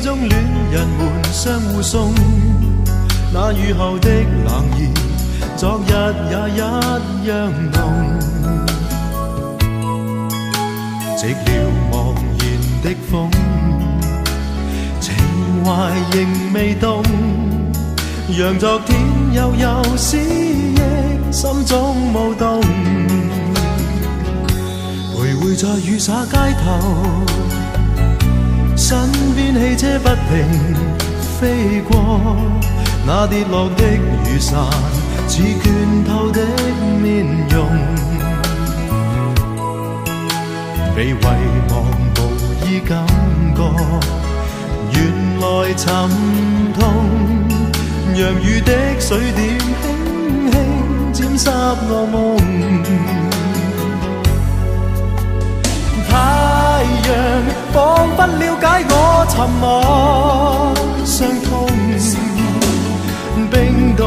中戀人們相互送，那雨後的冷意，昨日也一樣濃。寂寥茫然的風，情懷仍未凍，讓昨天悠悠思憶心中舞動。徘徊在雨灑街頭，身邊汽車不停飛過，那跌落的雨傘似倦透的面容，被遺忘無意感覺，原來沉痛，讓雨的水點輕輕沾濕我夢。太陽彷彿了解我沉默傷痛，冰凍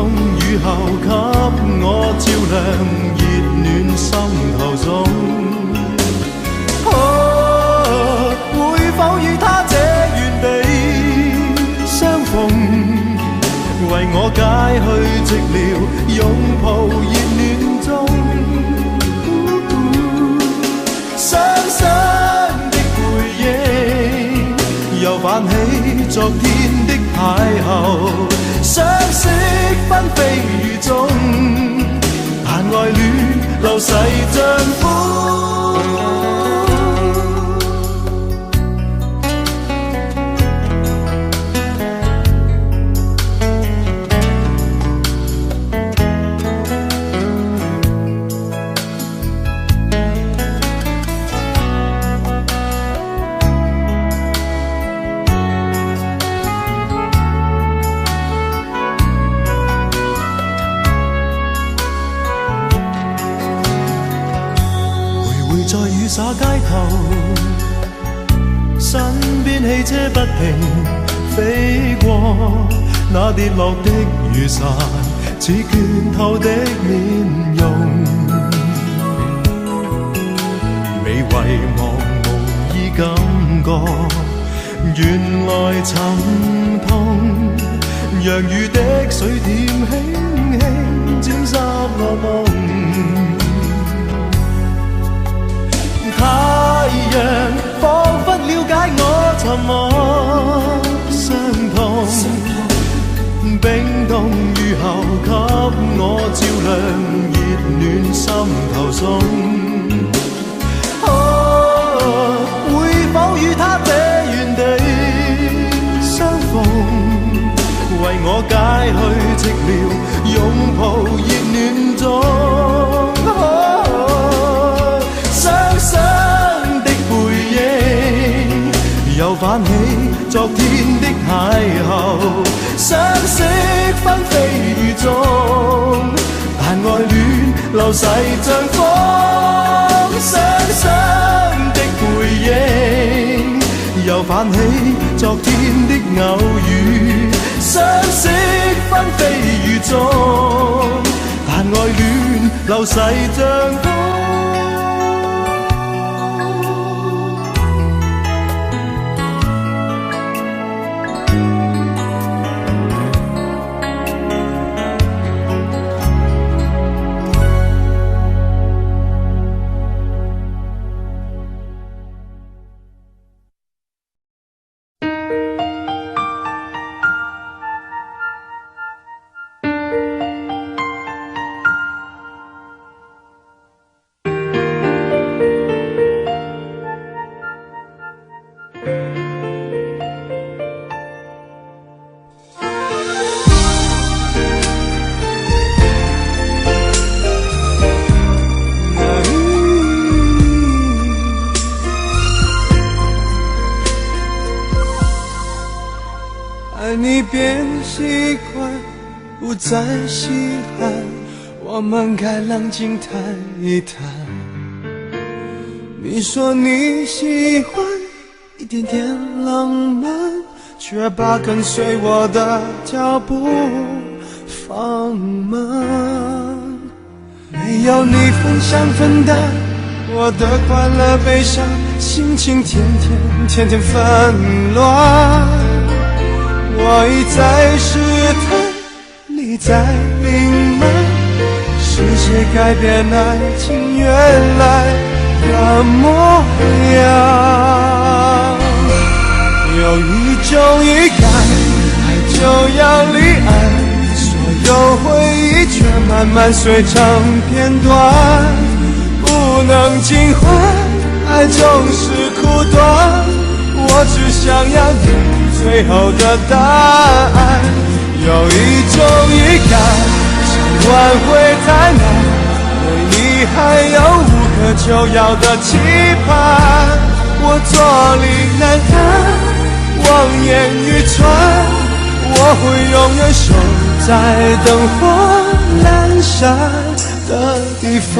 雨後給我照亮熱暖心頭中。會否與他這原地相逢，為我解去寂寥，擁抱熱暖中。傷心的背影，又泛起昨天的邂逅，相識紛飛雨中，但愛戀流逝像風。在雨灑街頭，身邊汽車不停飛過，那跌落的雨傘似倦透的面容，未遺忘無意感覺，原來沉痛，讓雨的水點輕輕沾濕我夢。太陽彷彿了解我沉默傷痛，冰凍雨後給我照亮熱暖心頭中。會否與他這原地相逢，為我解去寂寥，擁抱熱暖中。又泛起昨天的邂逅，相識紛飛雨中，但愛戀流逝像風。傷心的背影，又泛起昨天的偶遇，相識紛飛雨中，但愛戀流逝像風。你变习惯，不再稀罕，我们该冷静谈一谈。你说你喜欢一点点浪漫，却把跟随我的脚步放慢。没有你分享分担我的快乐悲伤，心情天天纷乱。我一再试探，你在隐瞒，是谁改变爱情原来的模样？有一种预感，爱就要离岸，所有回忆却慢慢碎成片段，不能尽欢，爱总是苦短，我只想要你最后的答案。有一种预感，想挽回太难，对你还有无可救药的期盼，我坐立难安，望眼欲穿，我会永远守在灯火阑珊的地方。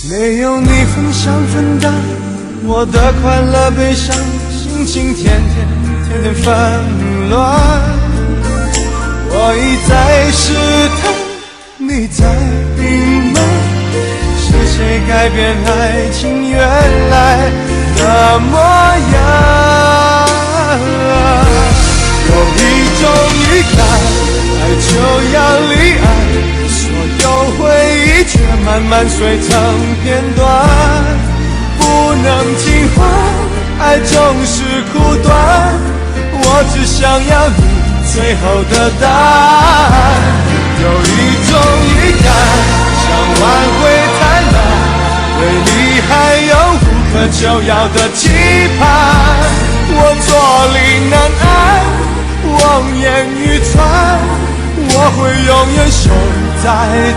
没有你分享分担我的快乐悲伤，心情天天纷乱。我一再试探，你在隐瞒，是谁改变爱情原来的模样？有一种预感，爱就要离岸，所有回忆却慢慢碎成片段，不能尽欢，爱总是苦短，我只想要你最后的答案。有一种预感，想挽回太难，对你还有无可救药的期盼，我坐立难安，望眼欲穿，我会永远守在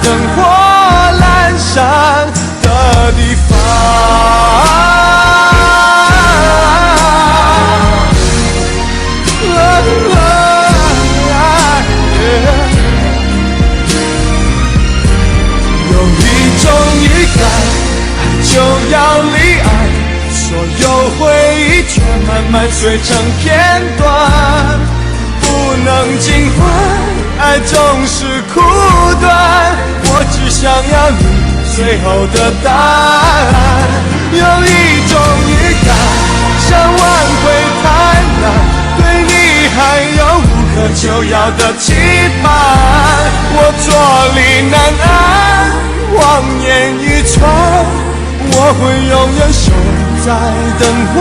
灯火阑珊的地方。有一种预感，爱就要离岸，所有回忆却慢慢碎成片段，不能尽欢，爱总是苦短，我只想要你最后的答案。有一种预感，想挽回太难，对你还有无可救药的期盼，我坐立难安，望眼欲穿，我会永远守在灯火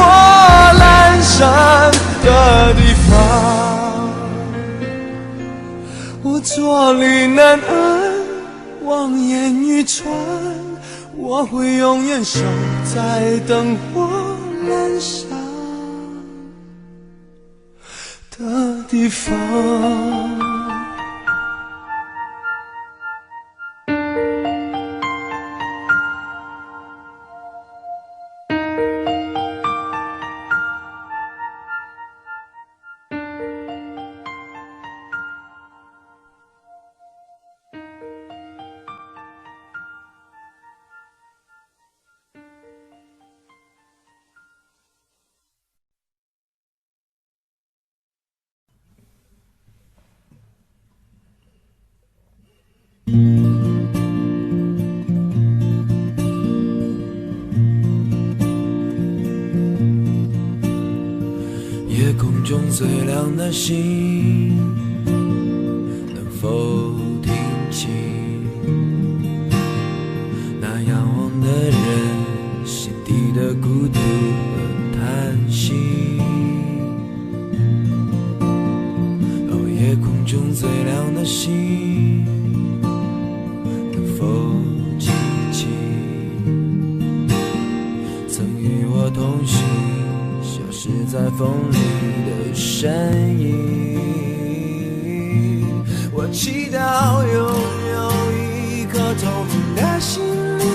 阑珊的地方。我坐立难安，望眼欲穿，我会永远守在灯火阑珊的地方。夜空中最亮的星，能否听清那仰望的人心底的孤独和叹息？哦，夜空中最亮的星，能否记起曾与我同行消失在风里的身影？我祈祷拥有一颗透明的心灵，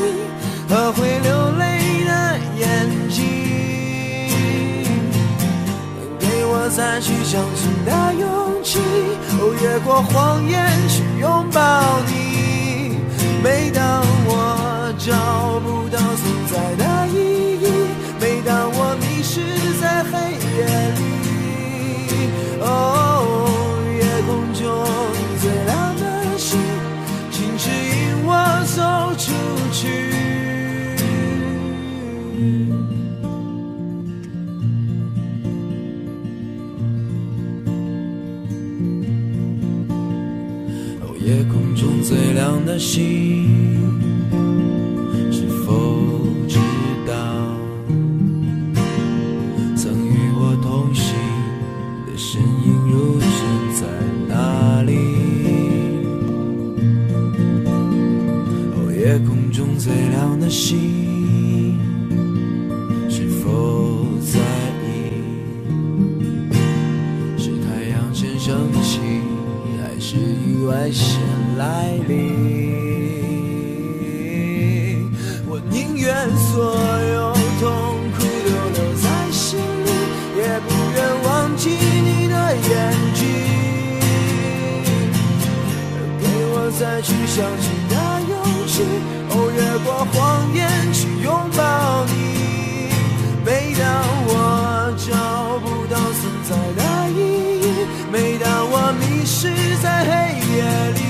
和我再去相信的勇气，越过谎言去拥抱你。每当我找不到存在的意义，每当我迷失在黑夜里，夜空中最亮的星，请指引我走出去。夜空中最亮的星，是否知道曾与我同行的身影如今在哪里？夜空中最亮的星，是否在意是太阳先升起，还是意外先来临？我宁愿所有痛苦都留在心里，也不愿忘记你的眼睛，给我再去相信的勇气，越过谎言去拥抱你。每当我找不到存在的意义，每当我迷失在黑夜里，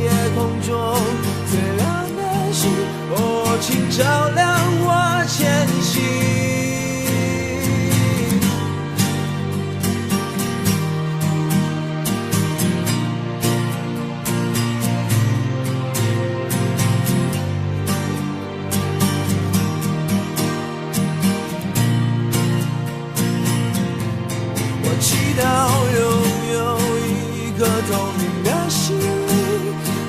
夜空中最亮的星，请照亮我前行。祈祷拥有一颗透明的心灵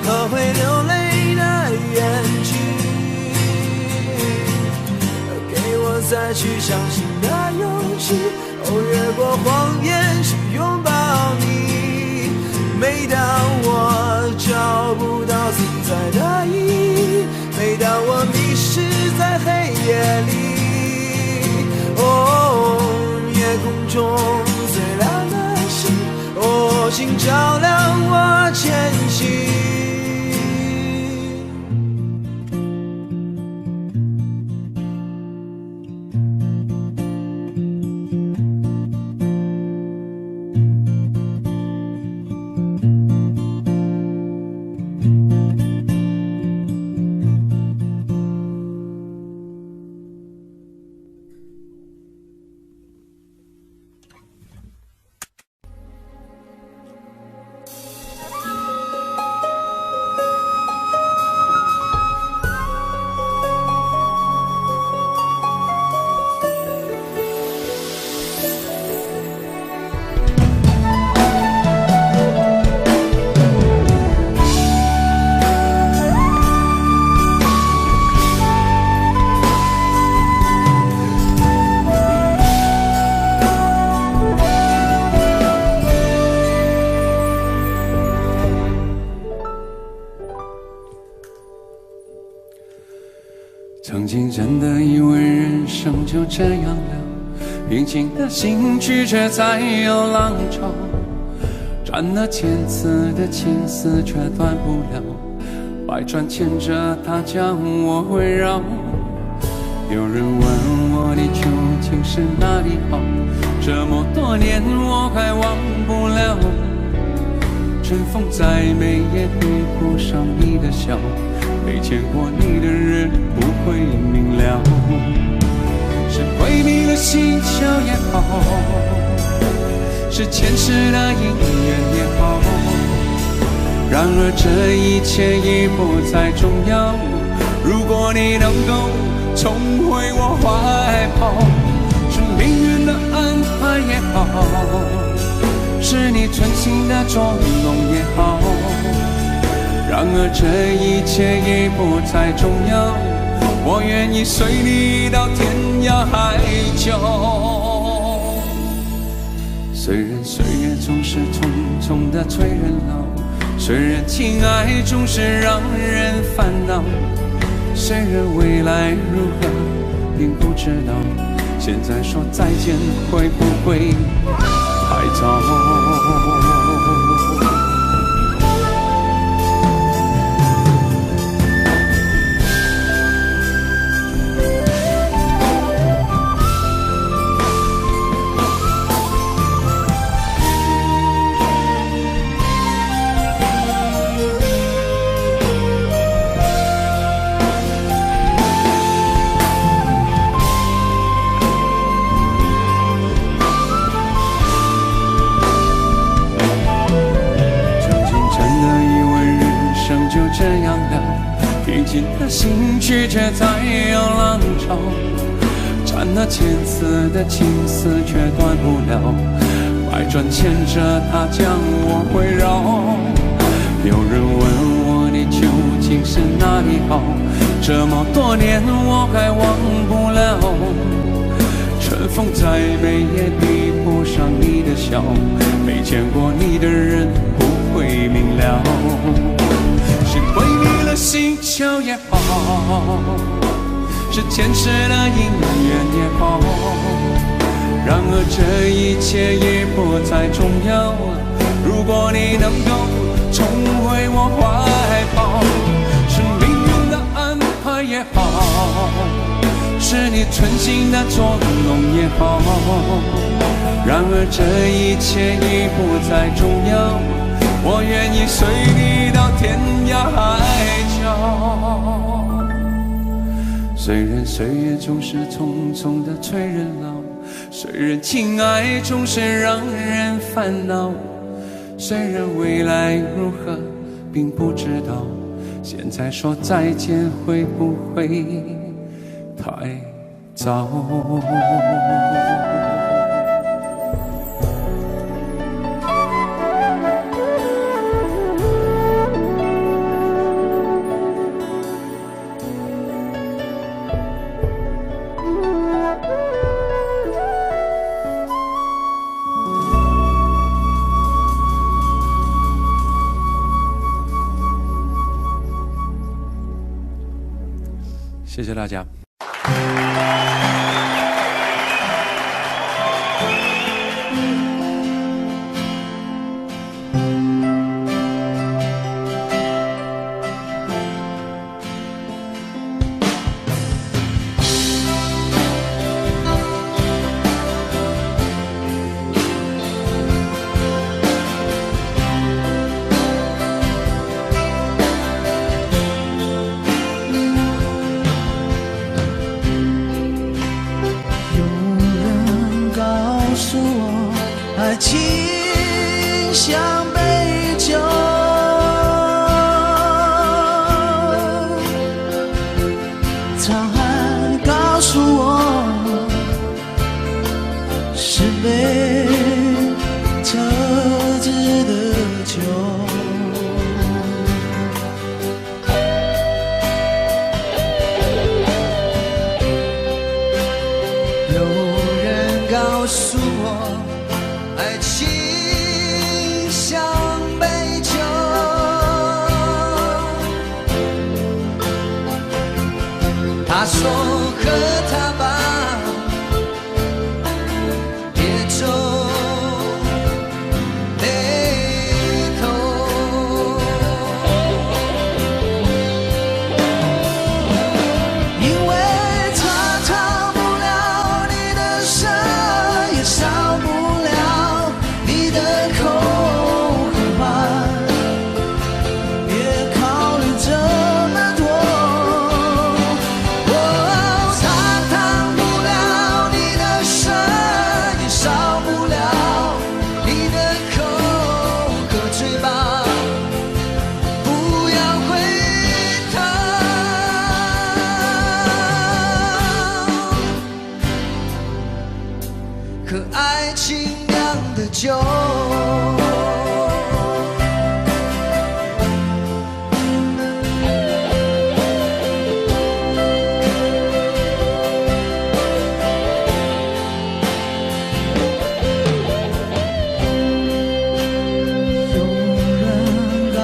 和会流泪的眼睛，给我再去相信的勇气，越过谎言去拥抱你。每当我找不到存在的意义，每当我迷失在黑夜里，夜空中最亮的星，请照亮我前行。曾经真的以为人生就这样了，平静的心拒绝再有浪潮，转了千次的情丝却断不了，百转千折它将我围绕。有人问我你究竟是哪里好，这么多年我还忘不了，尘封在眉眼里铺上你的笑，没见过你的人不会明了，是鬼迷了心窍也好，是前世的因缘也好，然而这一切已不再重要。如果你能够重回我怀抱，是命运的安排也好，是你存心的捉弄也好，然而这一切已不再重要，我愿意随你到天涯海角。虽然岁月总是匆匆的催人老，虽然情爱总是让人烦恼，虽然未来如何并不知道，现在说再见会不会太早？这样的平静的心拒绝再有浪潮，斩了千次的情丝却断不了，百转牵着它将我围绕。有人问我你究竟是哪里好，这么多年我还忘不了。春风再美也比不上你的笑，没见过你的人不会明了。是规避了星球也好，是前世的因缘也好，然而这一切已不再重要。如果你能够重回我怀抱，是命运的安排也好，是你存心的捉弄也好，然而这一切已不再重要。我愿意随你到天涯海角。虽然岁月总是匆匆的催人老，虽然情爱总是让人烦恼，虽然未来如何并不知道，现在说再见会不会太早？谢谢大家。爱情像杯酒，沧海告诉我是杯特制的酒。有人告诉我爱情像杯酒，他说喝它吧，别皱眉头，因为它烫不了你的舌，也烧不了你的口和腕，别考虑这么多。它烫不了你的舌，也烧不了你的口和嘴巴，不要回头。可爱情酿的酒，有人告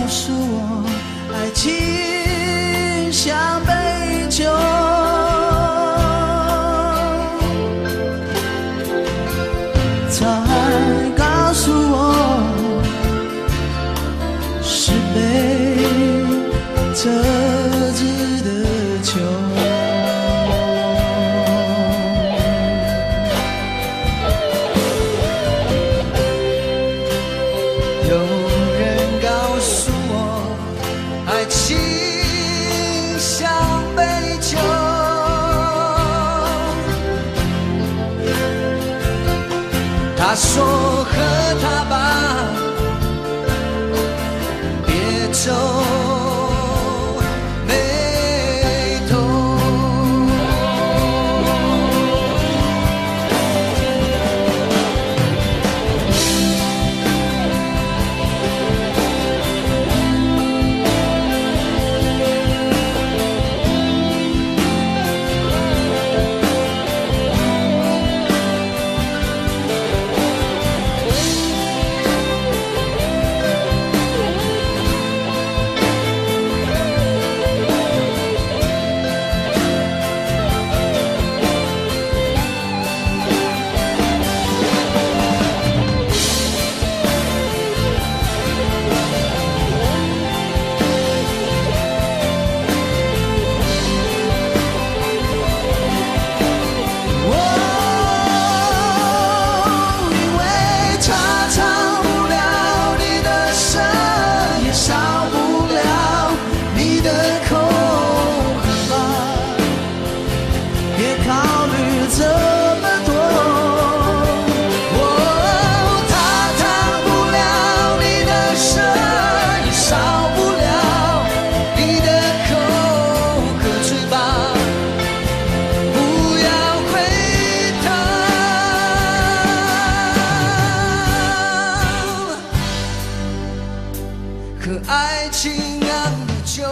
诉我爱情像杯酒，才告诉我，是被折枝的秋。有人告诉我，爱情像杯酒，他说喝它吧，别皱眉头。喝爱情酿的酒。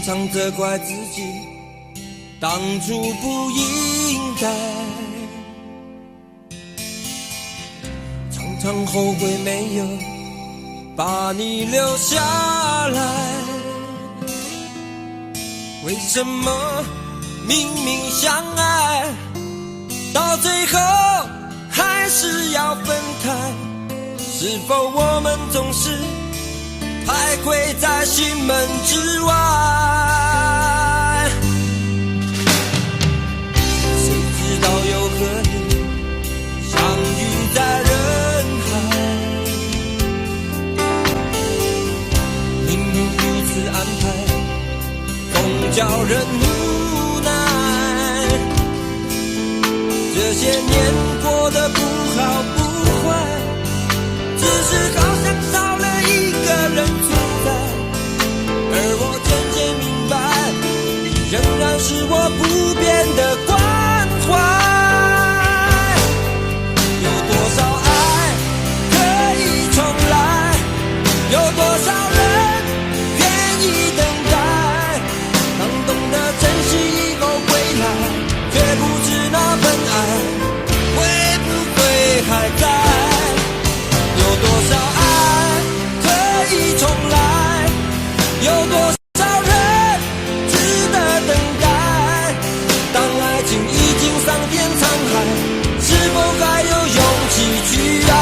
常责怪自己当初不应该，常常后悔没有把你留下来。为什么明明相爱，到最后还是要分开？是否我们总是徘徊在心门之外？谁知道又和你相遇在人海，命运如此安排，总叫人无奈。这些年过得不好不坏，只是好像少了一个人存在，而我渐渐明白，你仍然是我不变的关怀。有多少爱可以重来，有多少人愿意等待，当懂得珍惜以后回来，却不知那份爱会不会还在。有多少爱可以重来，有多少人值得等待，当爱情已经桑田沧海，是否还有勇气去爱？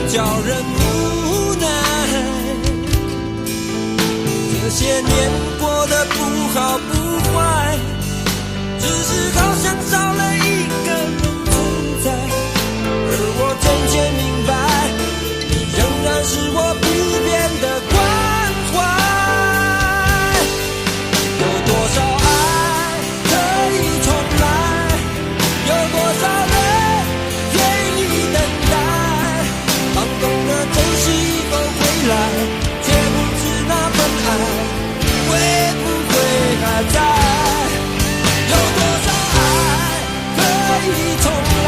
叫人无奈，这些年过得不好不坏，只是好像少了一个人存在，而我渐渐明白，你仍然是我不变的关怀。有多少爱可以重来，有多少人愿意等待，当懂得珍惜以后回来，却不知那份爱会不会还在。有多少爱可以重来，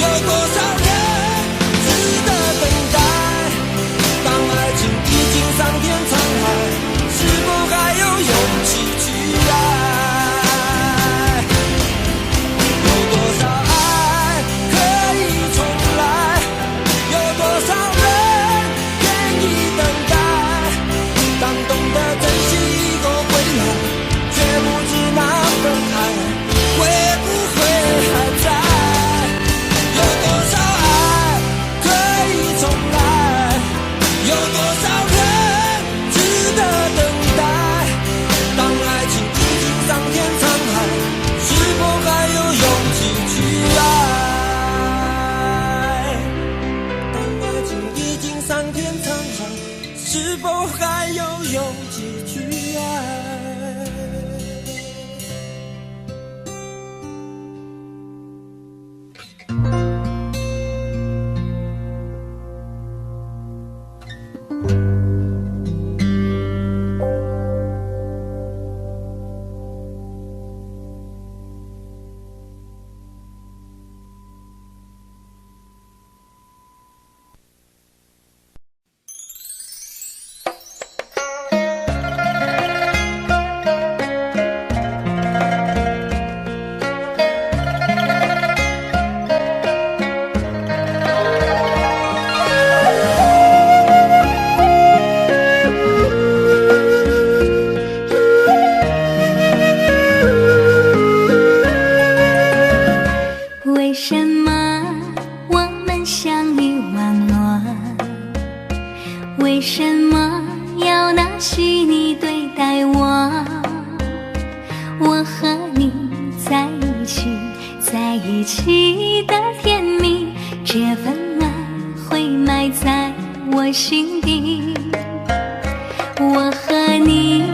有多少人值得等待，当爱情已经桑田沧海，是否还有勇气去爱？有多少爱可以重来，有多少人愿意等待，当懂得珍惜以后回来，却不知那份爱会不会还在。有多少爱可以重来，有多少人值得等待，当爱情已经桑田沧海，是否还有勇气去爱？当爱情已经桑田沧海，是否还有勇气去爱？为什么要拿细腻对待我？我和你在一起，在一起的甜蜜，这份爱会埋在我心底。我和你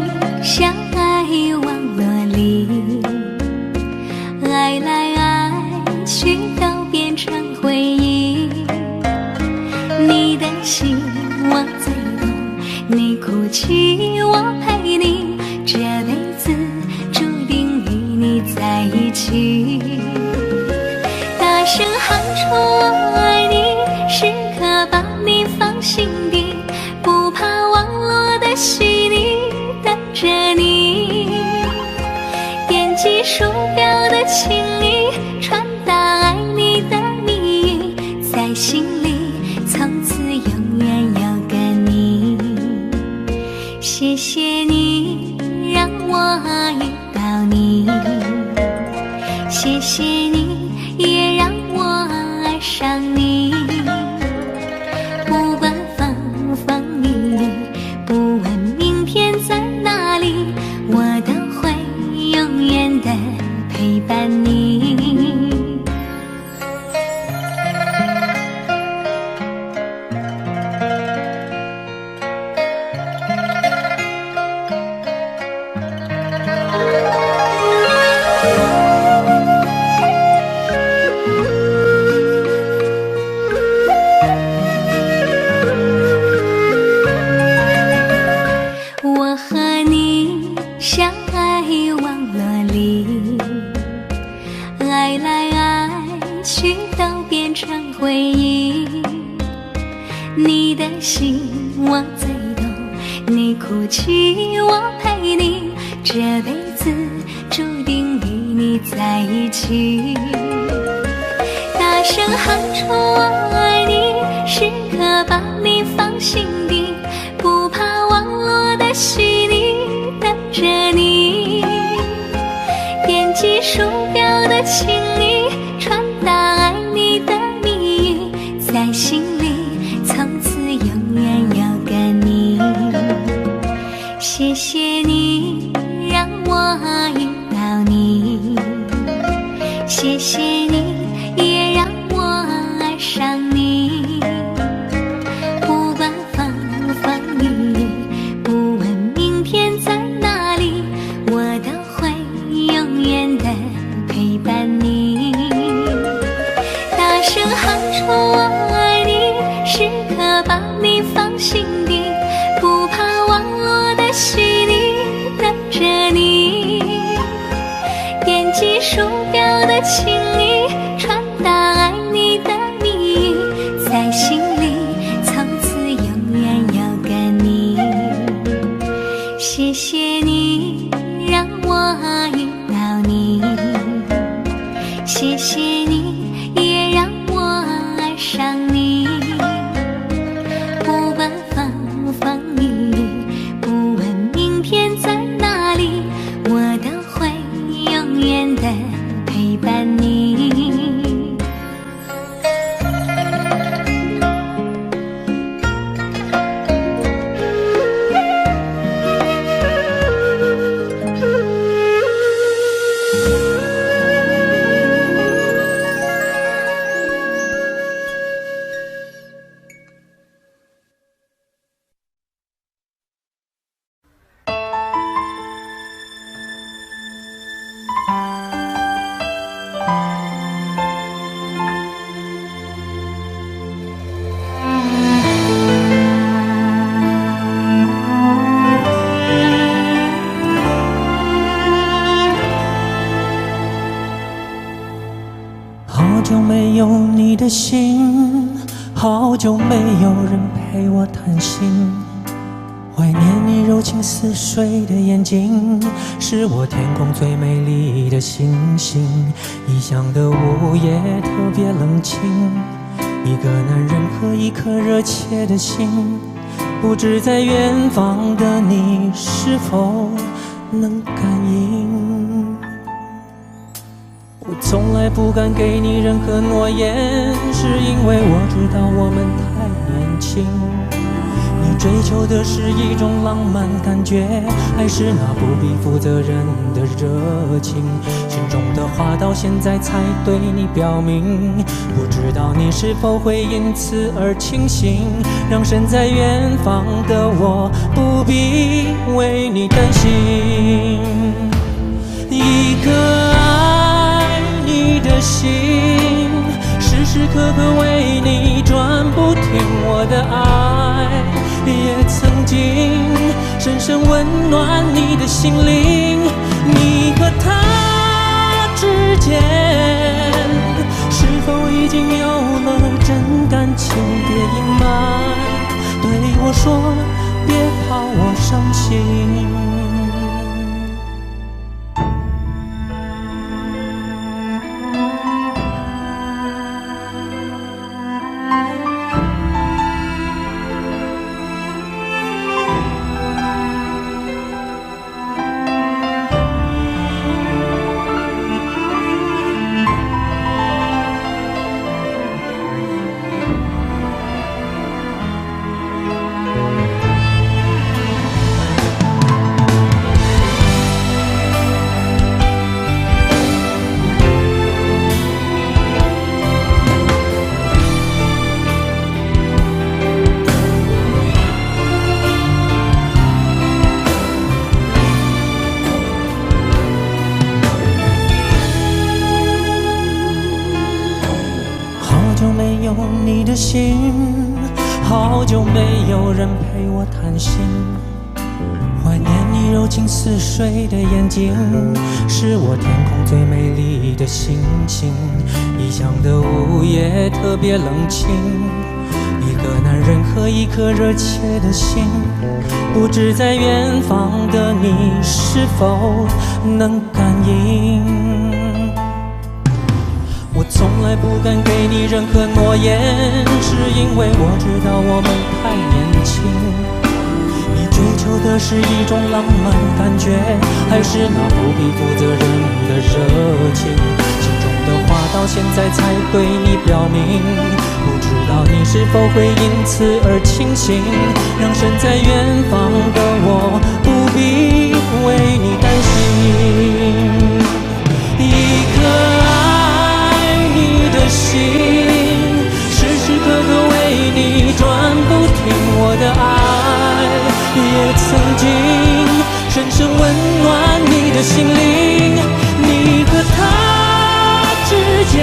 相爱网络里，爱来爱去都变成回忆。你的心我最懂，你哭泣我陪你，这辈子注定与你在一起。大声喊出我爱你，时刻把你放心底，不怕网络的洗礼，等着你。点击鼠标的情意，传达爱你的蜜语，在心里从此永远有个你。谢谢你让我遇到你，谢谢你也让我爱上你。不管风风雨雨，不问明天在哪里，我都会永远的陪伴你。我和你相爱网络里，爱来爱去都变成回忆。你的心我最懂，你哭泣我陪你，这辈子注定与你在一起。大声喊出我爱你，时刻把你放心底，不怕网络的洗礼，等着你。点击鼠标的情意，传达爱你的蜜语，在心里从此永远有个你。谢谢你让我遇到你，谢谢你也让我爱上你。不管风风雨雨，不问明天在哪里，我都会永远的陪伴你。大声喊出我爱你，时刻把你放心底，不怕网络的洗礼，等着你。点击鼠标的情意，传达爱你的蜜语，在心里从此永远有个你。谢谢你让我遇到你，谢谢你也让我爱上你。不管风风雨雨，不问明天在哪里，我都会永远的陪伴你。好久没有你的心，好久没有人陪我谈心。怀念你柔情似水的眼睛，是我天空最美丽的星星。异乡的午夜特别冷清，一个男人和一颗热切的心，不知在远方的你是否能感应。我从来不敢给你任何诺言，是因为我知道我们太年轻。你追求的是一种浪漫感觉，还是那不必负责任的热情？心中的话到现在才对你表明，不知道你是否会因此而清醒，让身在远方的我不必为你担心。一颗爱你的心，时时刻刻为你转不停，我的爱也曾经深深温暖你的心灵。你和他之间是否已经有了真感情？别隐瞒，对我说，别怕我伤心。你的心，好久没有人陪我谈心，怀念你柔情似水的眼睛，是我天空最美丽的星星。异乡的午夜特别冷清，一个男人和一颗热切的心，不知在远方的你是否能感应。我从来不敢给你任何诺言，是因为我知道我们太年轻。你追求的是一种浪漫感觉，还是那不必负责任的热情？心中的话到现在才对你表明，不知道你是否会因此而清醒，让身在远方的我不必为你担心。一颗的心，时时刻刻为你转不停，我的爱也曾经深深温暖你的心灵。你和他之间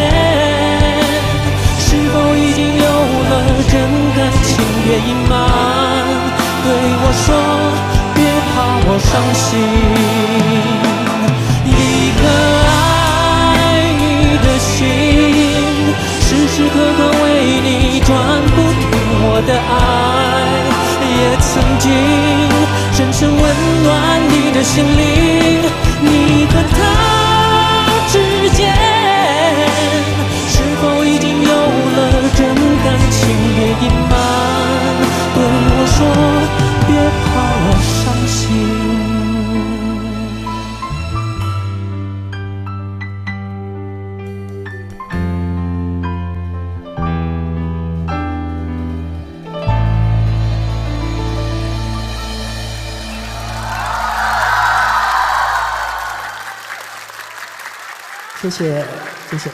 是否已经有了真感情？别隐瞒，对我说，别怕我伤心。一颗爱你的心，时时刻刻为你转不停，我的爱也曾经深深温暖你的心灵。你和他之间是否已经有了真感情？别隐瞒，对我说，别怕我伤心。谢谢，谢谢。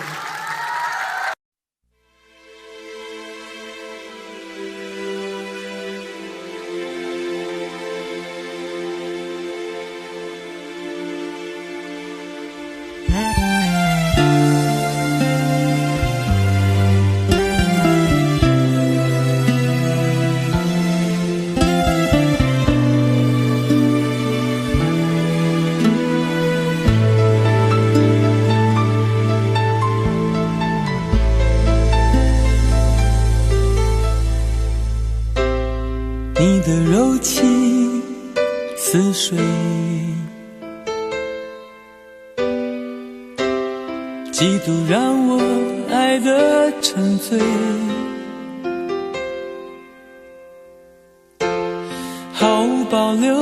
你的柔情似水，几度让我爱得沉醉，毫无保留，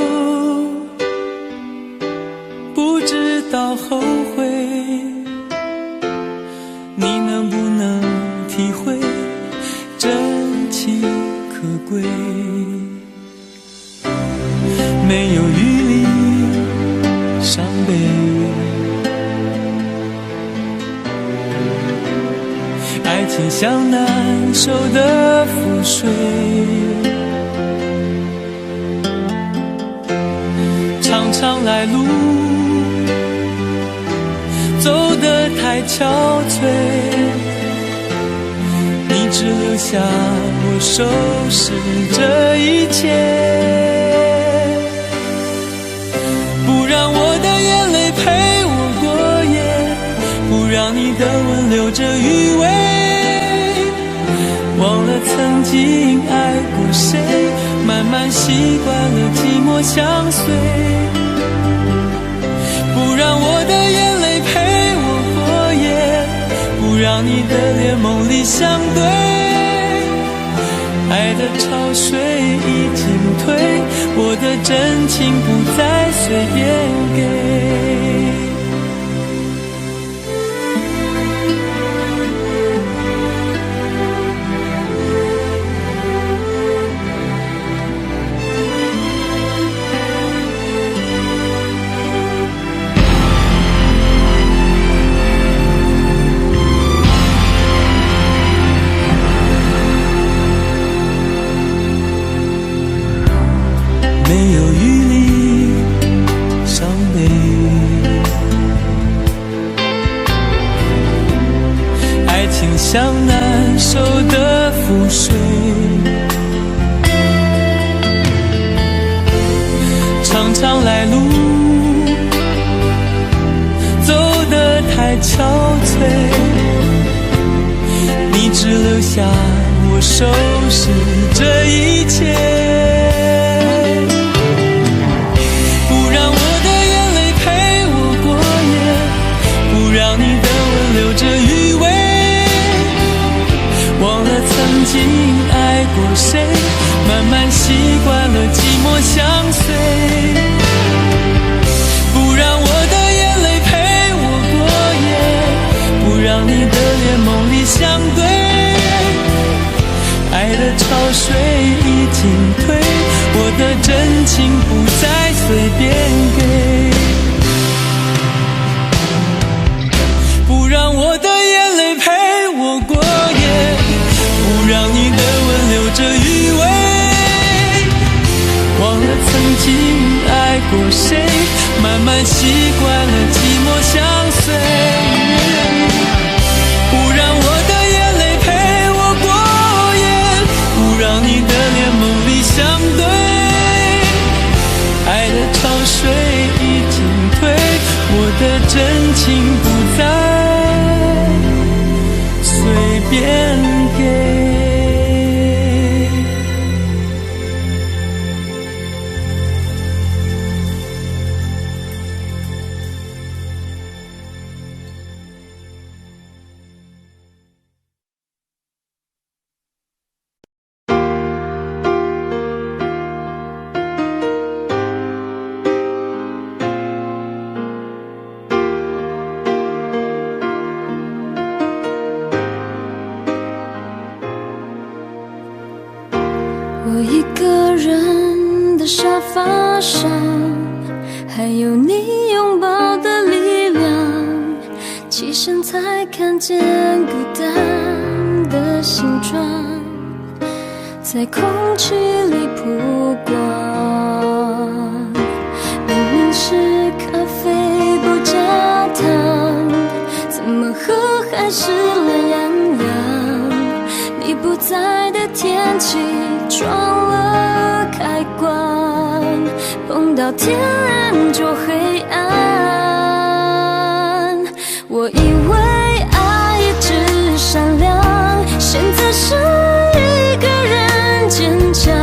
不知道后悔。你能不能体会真情可贵？没有余力伤悲。爱情像难收的覆水，常常来路走得太憔悴，你只留下我收拾这一切，不让我的眼泪陪我过夜，不让你的吻留着余味，忘了曾经爱过谁，慢慢习惯了寂寞相随，不让我的眼泪陪我过夜，不让你的脸梦里相对，爱的潮水已经退，我的真情不再随便给。没有余力伤悲，爱情像难收的覆水，常常来路走得太憔悴，你只留下我收拾这一切，让你的吻留着余味，忘了曾经爱过谁，慢慢习惯了寂寞相随，不让我的眼泪陪我过夜，不让你的脸梦里相对，爱的潮水已经退，我的真情不再随便给，不让我的眼泪陪我过夜，不让你的吻留着余味，忘了曾经爱过谁，慢慢习惯了寂寞相随，不让我的眼泪陪我过夜，不让你的脸梦里相对，爱的潮水已经退，我的真情不再随便给。我一个人的沙发上，还有你拥抱的力量，起身才看见孤单的形状，在空气里曝光。明明是咖啡不加糖，怎么喝还是懒洋洋？你不在的天气撞了开关，碰到天然就黑暗。我以为爱一直闪亮，现在是一个人坚强，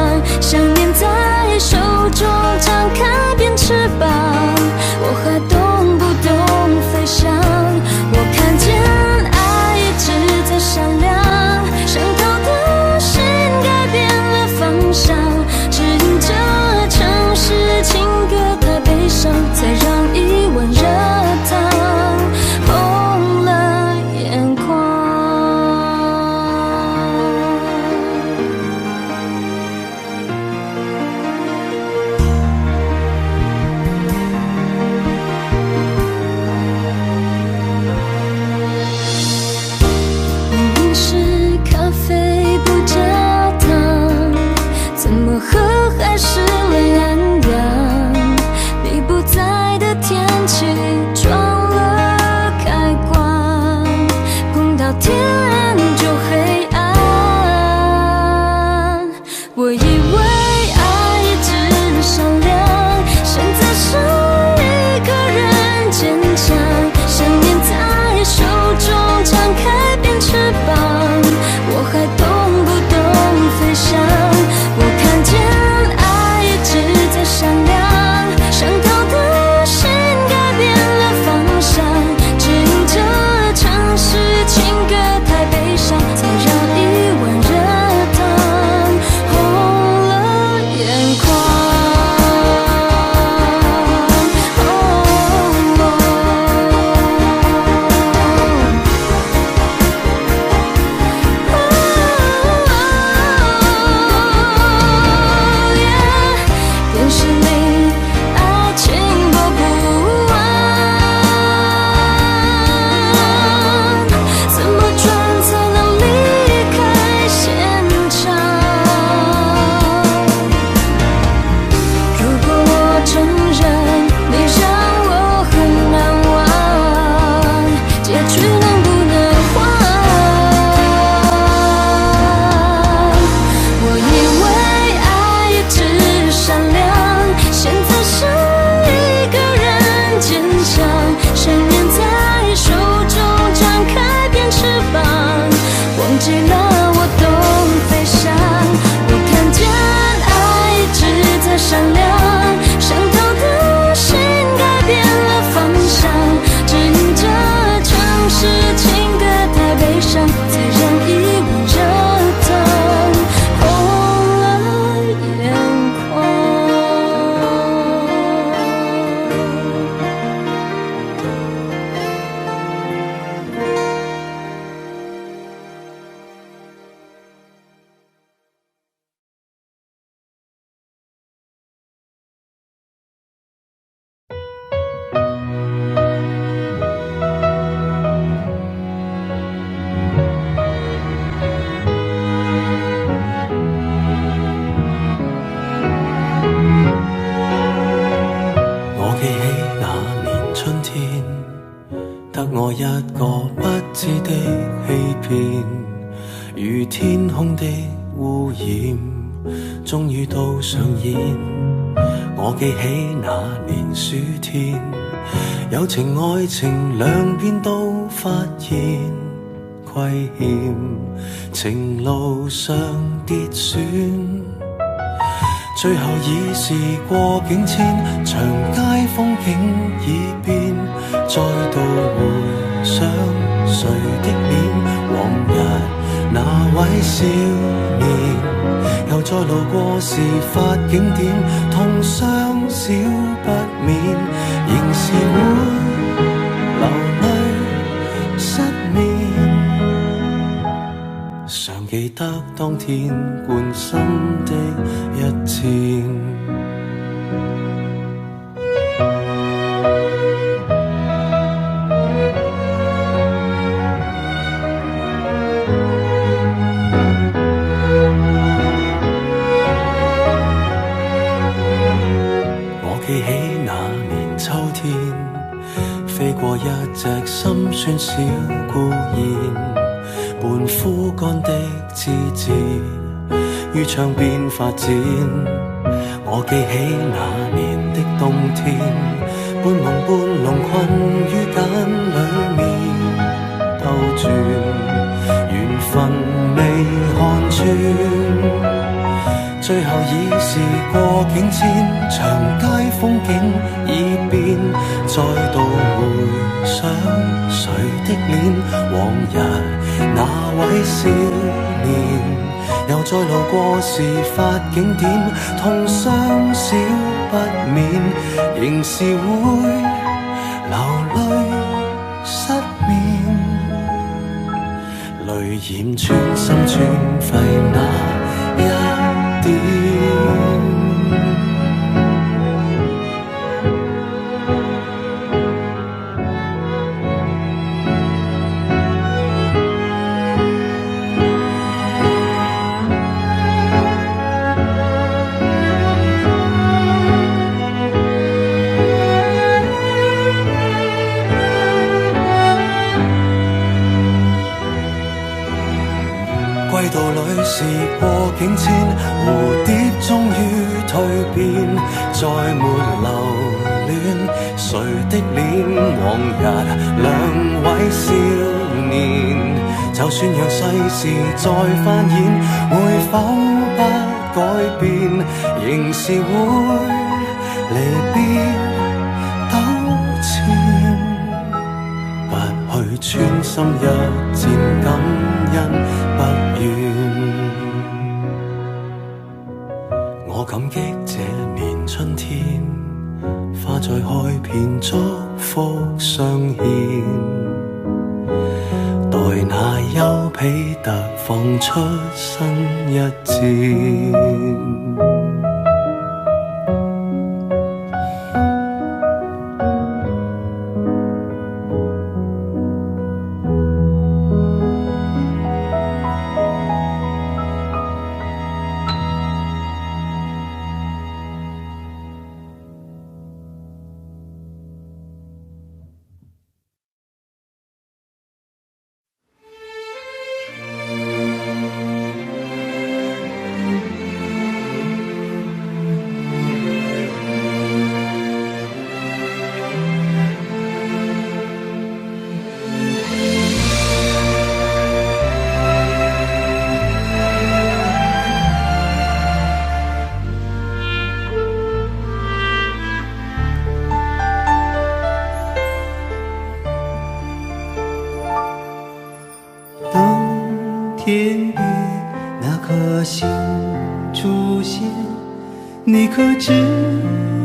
想念在手中张开变翅膀，我还懂不懂飞翔？我看见爱一直在闪亮，伤透的心改变了方向，指引着城市情歌太悲伤，才我以为爱一直善良，现在剩一个人坚强，想念在手中张开变翅膀，我还懂不懂飞翔？我看见爱一直在闪亮，伤透的心改变了方向，指引着城市情歌太悲伤，才让一碗热汤红了眼眶。电视里爱情播不完，怎么转才能离开现场？如果我承认你让我很难忘，结局能不能换？我以为爱一直善良，现在剩一个人坚强，想念在手中张开变翅膀，忘记了我懂飞翔。我看见爱一直在闪亮，伤透的心改变了方向，指引着城市情歌太悲伤，才让一碗热汤红了眼眶。我記起那年春天，得我一個不知的欺騙，如天空的污染，終於都上演。我記起那年暑天，友情愛情兩邊都發現虧欠，情路上跌損。最後已是過境遷，長街風景已變，再度回想誰的臉，往日那位少年，又再路過事發景點，痛傷少不免，仍是會流淚失眠。常記得當天貫心的一箭，我記起那年秋天，飛過一隻心酸小孤燕，半枯乾的枝節於窗邊發展。我記起那年的冬天，半朦半朧困於繭裡面兜轉，緣分未看穿。最後已是過境遷，長街風景已變，再度回想誰的臉，往日那位少年，又再路過事發景點，痛傷少不免，仍是會流淚失眠，淚染穿心穿肺那一點。歸道裏是過境遷，蝴蝶終於蛻變，再沒留戀誰的臉。往日兩位少年，就算讓世事再翻演，會否不改變？仍是會離別糾纏，不去穿心一箭，感恩不怨。我感激這年春天，花再開遍，祝福相獻。待那丘比特放出新一箭。天边那颗星出现，你可知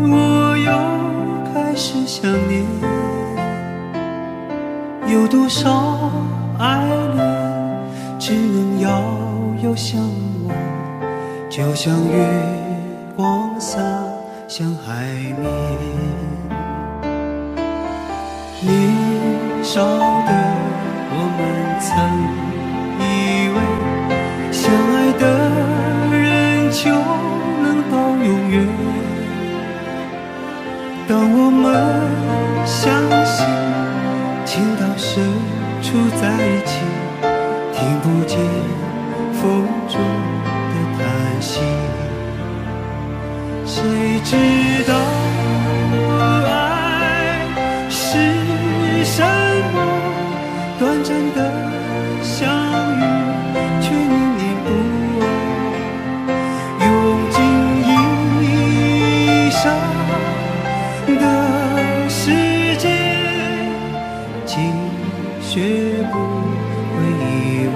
我又开始想念？有多少爱恋只能遥遥相望，就像月光洒向海面。年少的我们曾以为相爱的人就能到永远，当我们相信情到深处在一起，听不见风中的叹息，谁知道爱是什么？短暂的相遇却念念不忘，用尽一生的时间，竟学不会遗忘。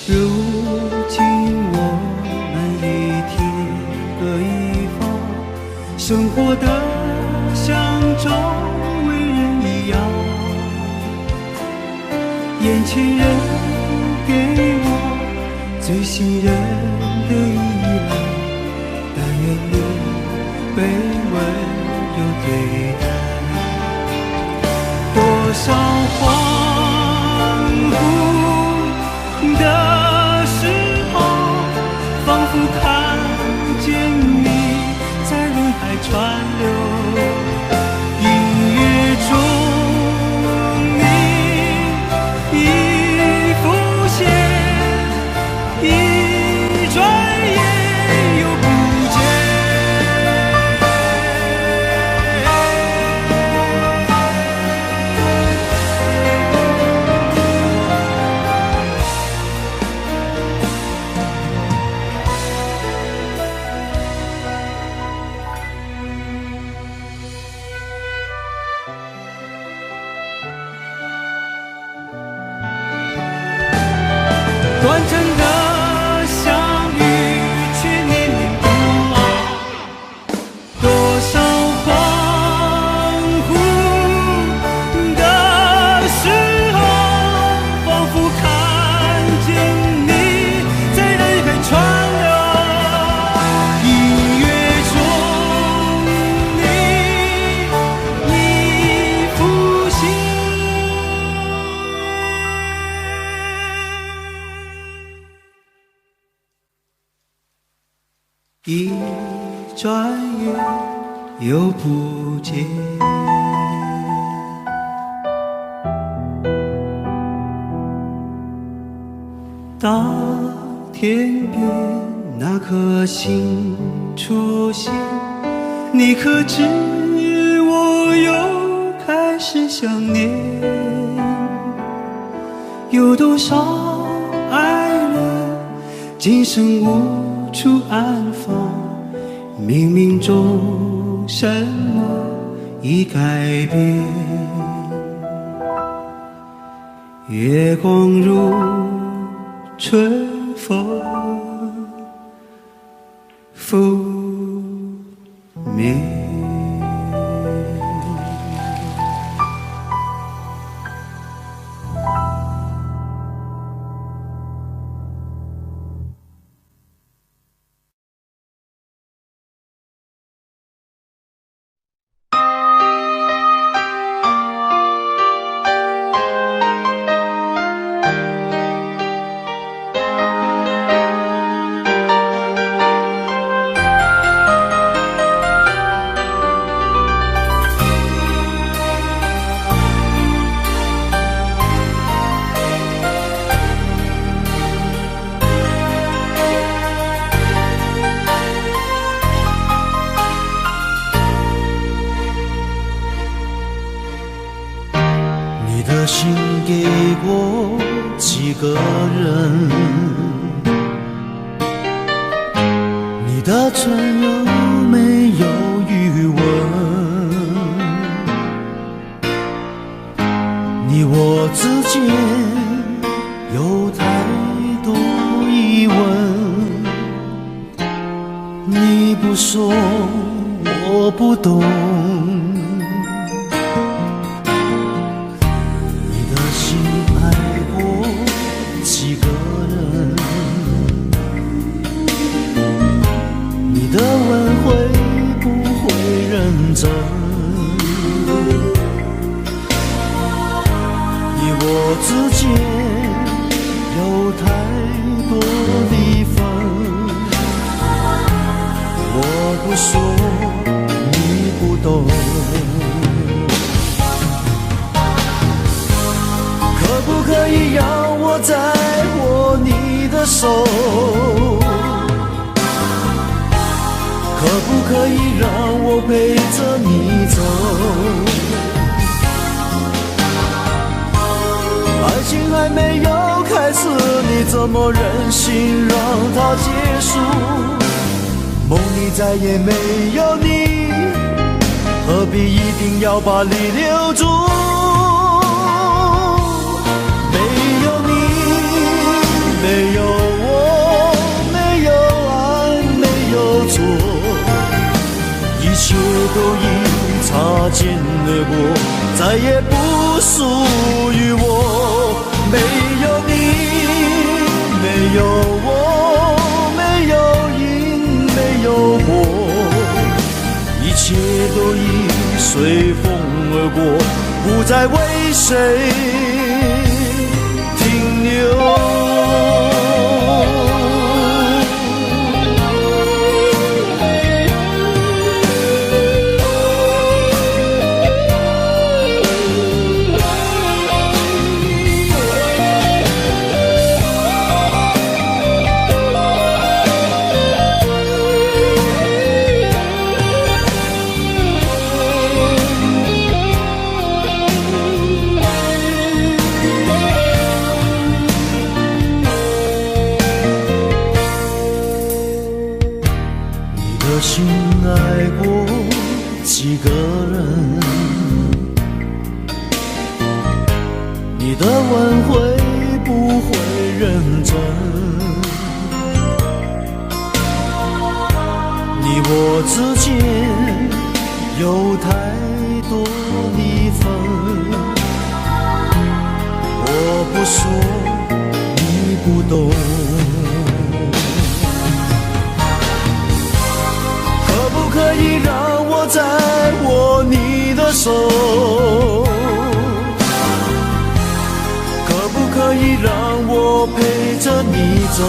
如今我们一天各一方，生活的像周围人一样，眼前人给我最信任的依赖，但愿你被温柔对待。多少恍惚的时候，仿佛看见你在人海川流，音乐中你已浮现，一转眼又不见。转眼又不见。当天边那颗星出现，你可知我又开始想念？有多少爱人今生无处安放，冥冥中什么已改变？月光如春风拂面。心给过几个人，你的唇有没有余温？你我之间有太多疑问，你不说我不懂。你的问会不会认真？你我之间有太多离分，我不说你不懂。可不可以让我再握你的手？可不可以让我陪着你走？爱情还没有开始，你怎么忍心让它结束？梦里再也没有你，何必一定要把你留住？没有你，没有我，没有爱，没有错，一切都已擦肩而过，再也不属于我。没有你，没有我，没有因，没有果，一切都已随风而过，不再为谁停留。心爱过几个人，你的问会不会认真？你我之间有太多离分，我不说你不懂。可以让我再握你的手，可不可以让我陪着你走？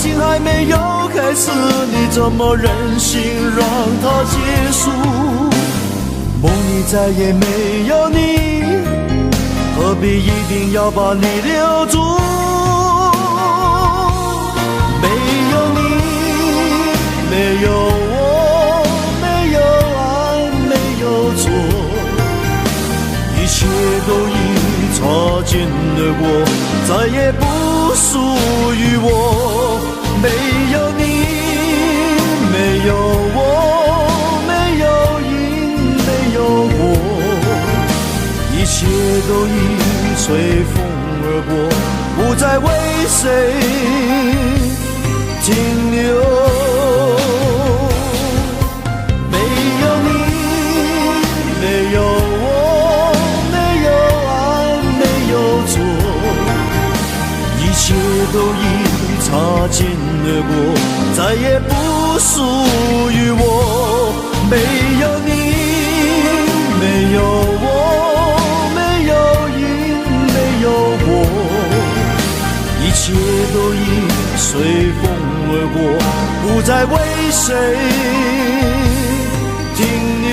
情还没有开始，你怎么忍心让它结束？梦里再也没有你，何必一定要把你留住？没有你，没有我，没有爱，没有错，一切都已擦肩而过，再也不属于我。没有你，没有我，没有影，没有我，一切都已随风而过，不再为谁停留。没有你，没有我，没有爱，没有错，一切都已擦肩而过，再也不属于我。没有你，没有我，没有影，没有我，一切都已随风而过，不再为谁停留。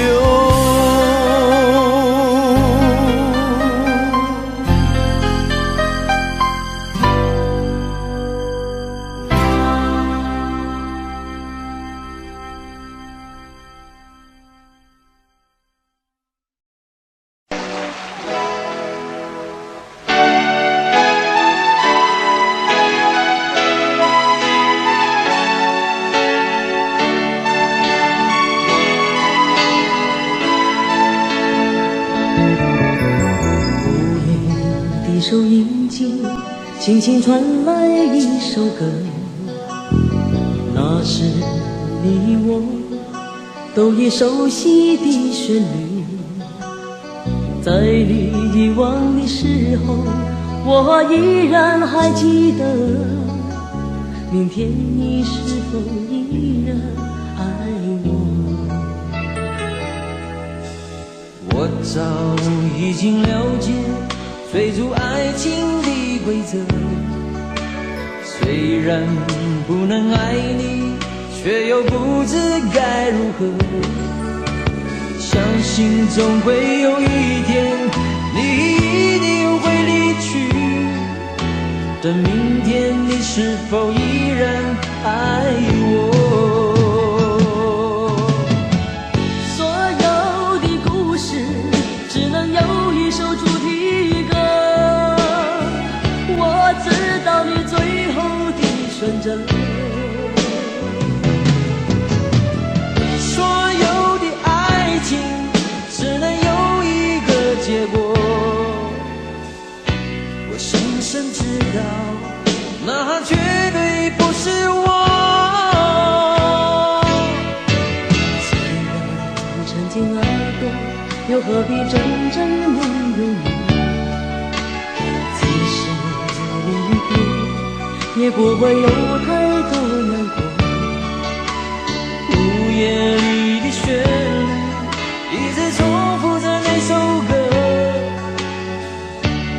收音机轻轻传来一首歌，那是你我都已熟悉的旋律。在你遗忘的时候，我依然还记得，明天你是否依然爱我？我早已经了解追逐爱情的规则，虽然不能爱你，却又不知该如何。相信总会有一天，你一定会离去，但明天你是否依然爱我？所有的故事只能有一首主题歌，我知道你最后的选择。所有的爱情只能有一个结果，我深深知道，那绝对不是我。既然曾经爱过，又何必真正拥有你？即使离别，也不会有太多难过。午夜里的旋律一直重复着那首歌，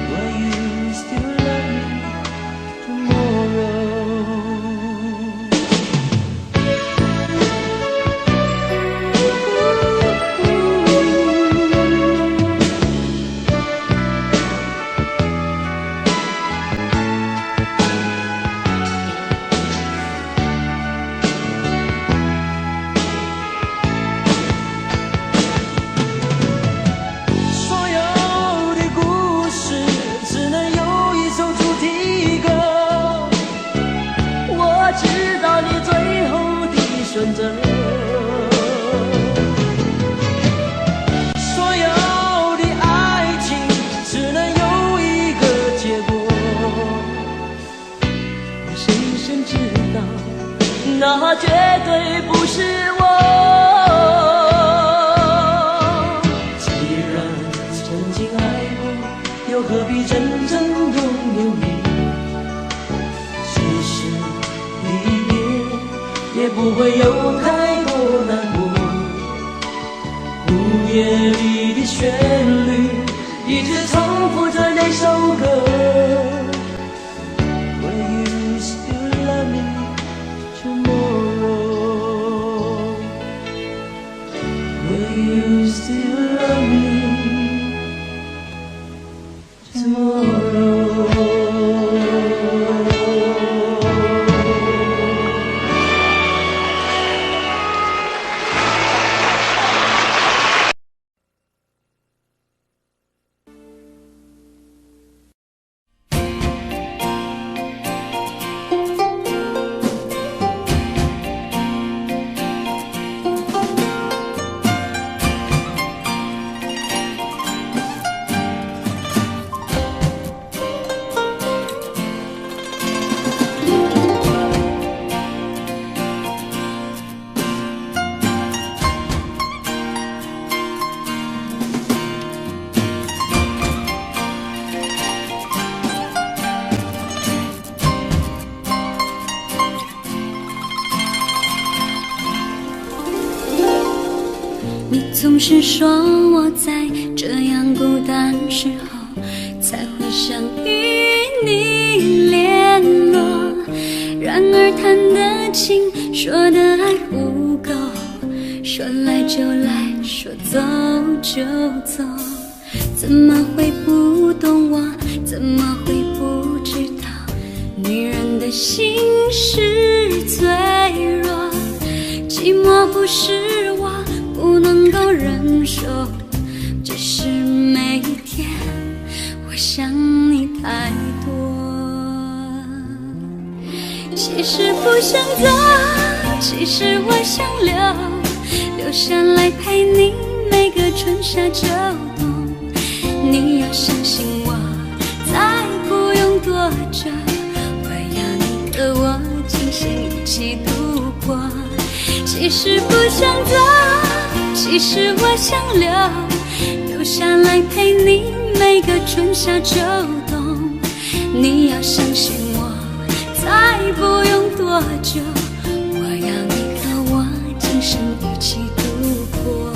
Will you still love me tomorrow？ 所有的故事只能有一首主题歌，我知道你最后的选择。所有的爱情只能有一个结果，我深深知道，那绝对不是我。既然曾经爱过，又何必真正拥有你？即使离别，也不会有太多难过。午夜里的旋律一直重复着那首歌， Will you still love me 总是说我在这样孤单时候才会想与你联络，然而谈的情，说的爱不够，说来就来，说走就走，怎么会不懂我？怎么会不知道？女人的心是脆弱，寂寞不是我不能够忍受，只是每一天我想你太多。其实不想走，其实我想留下来陪你每个春夏秋冬。你要相信我，再不用多久，我要你和我今生一起度过。其实不想走，其实我想留下来陪你每个春夏秋冬。你要相信我，再不用多久，我要你和我今生一起度过。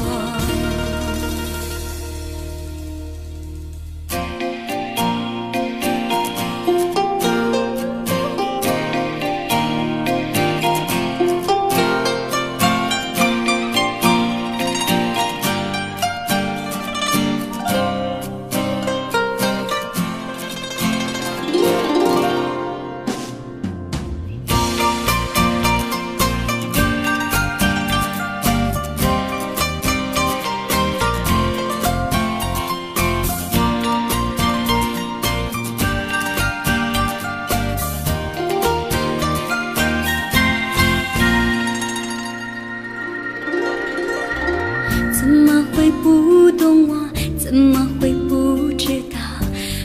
怎么会不懂我？怎么会不知道？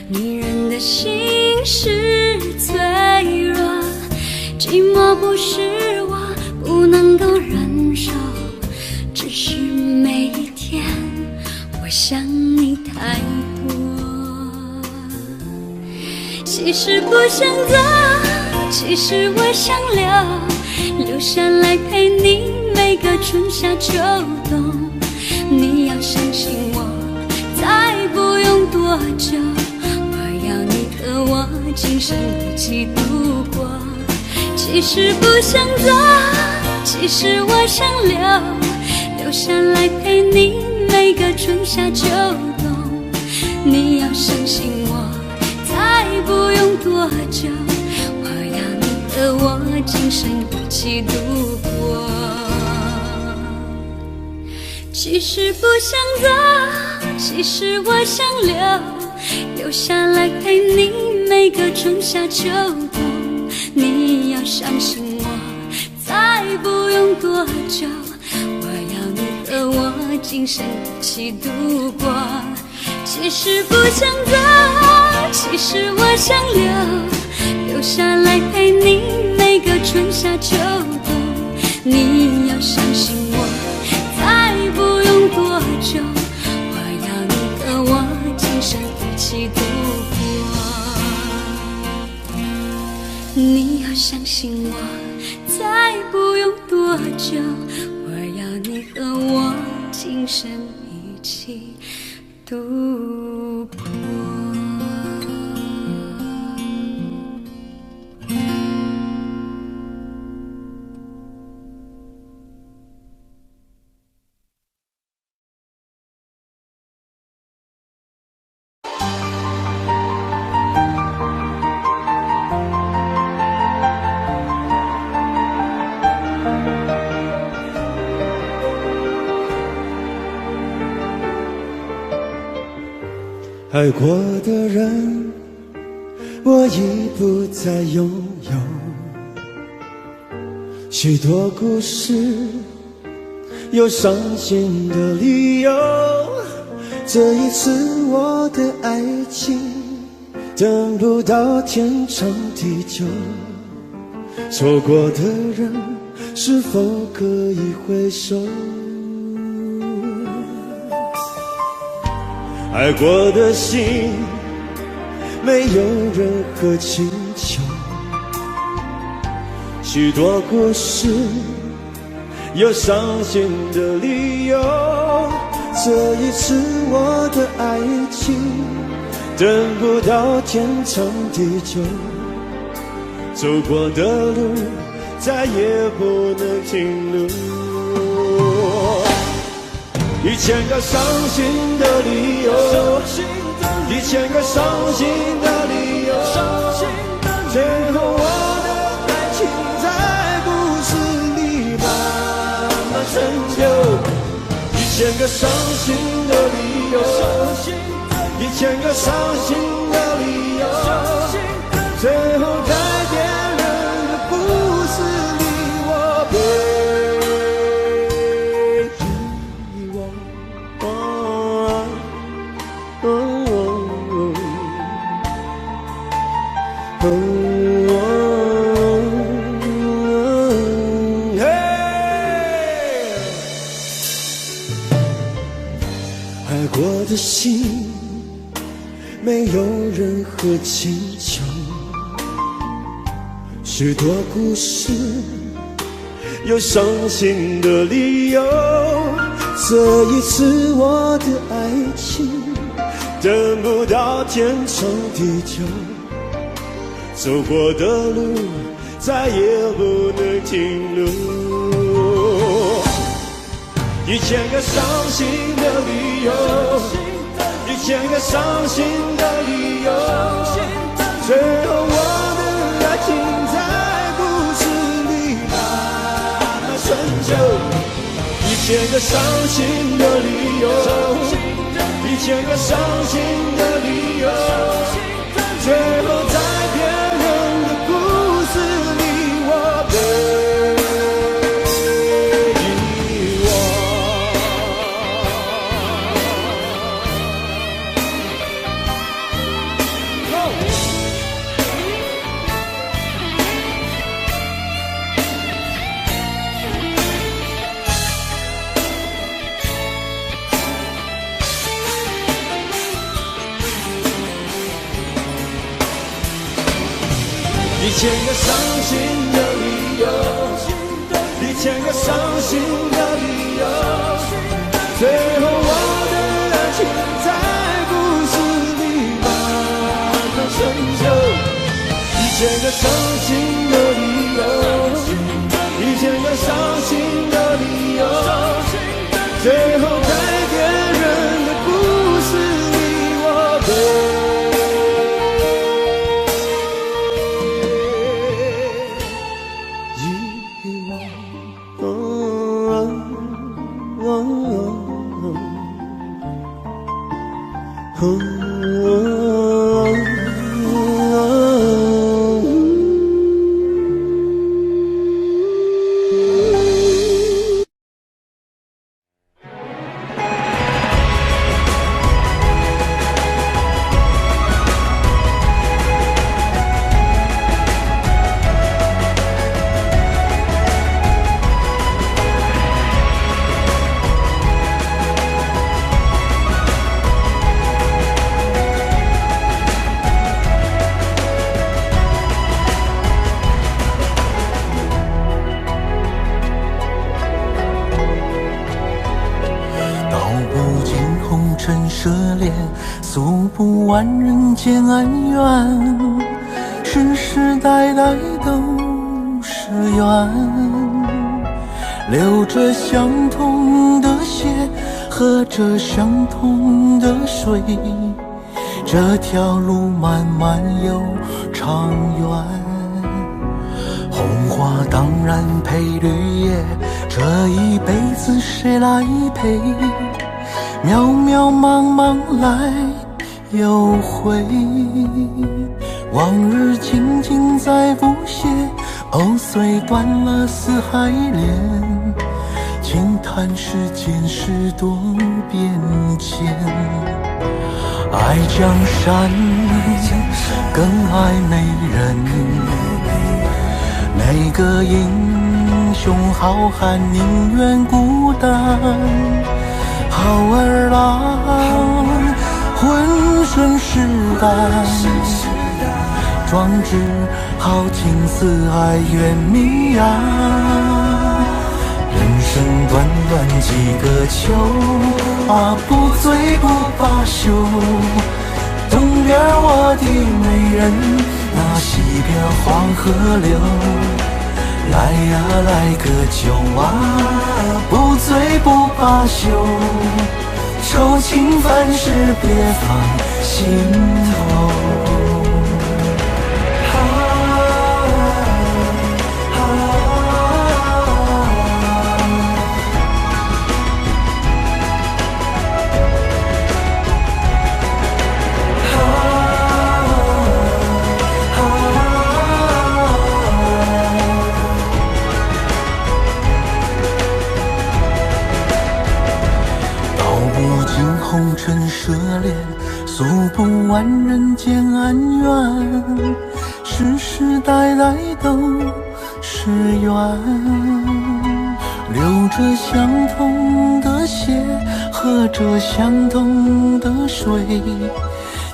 女人的心是脆弱，寂寞不是我不能够忍受，只是每一天我想你太多。其实不想走，其实我想留下来陪你每个春夏秋冬。你要相信我，再不用多久，我要你和我今生一起度过。其实不想走，其实我想留下来陪你每个春夏秋冬。你要相信我，再不用多久，我要你和我今生一起度过。其实不想走，其实我想留下来陪你每个春夏秋冬。你要相信我，再不用多久，我要你和我今生一起度过。其实不想走，其实我想留下来陪你每个春夏秋冬。你要相信我，再不用多久，我要你和我今生一起度过。你要相信我，再不用多久，我要你和我今生一起度过。爱过的人，我已不再拥有。许多故事，有伤心的理由。这一次我的爱情，等不到天长地久。错过的人，是否可以回首？爱过的心，没有任何请求。许多故事，有伤心的理由。这一次我的爱情等不到天长地久，走过的路再也不能停留。1000个伤心的理由，1000个伤心的理由，最后我的爱情在故事里慢慢成就。1000个伤心的理由，1000个伤心的理由，最后在别人的故事里我被遗忘。爱过的心没有任何请求，许多故事有伤心的理由。这一次我的爱情等不到天长地久，走过的路再也不能停留。1000个伤心的理由，1000个伤心的理由，最后我的爱情在故事里慢慢成就。1000个伤心的理由，1000个伤心的理由，最后在别人的故事里我被1000个伤心的理由，1000个伤心的理由，最后我的爱情在故事里慢慢成就。1000个伤心的理由，1000个伤心的理由，最后在别人的故事里我被诉不完人间恩怨，世世代代都是缘，流着相同的血，喝着相同的水，这条路漫漫又长远。红花当然配绿叶，这一辈子谁来陪？渺渺茫茫来又回，往日情景再不写，虽断了四海连，轻叹世间事多变迁。爱江山更爱美人，每个英雄好汉宁愿孤单。好儿郎浑身是胆，壮志豪情四海远弥扬。人短几个秋啊，不醉不罢休。东边我的美人，那西边黄河流。来呀来个酒啊，不醉不罢休。愁情烦事别放心头。红尘涉猎，诉不完人间恩怨，世世代代都是缘。流着相同的血，喝着相同的水，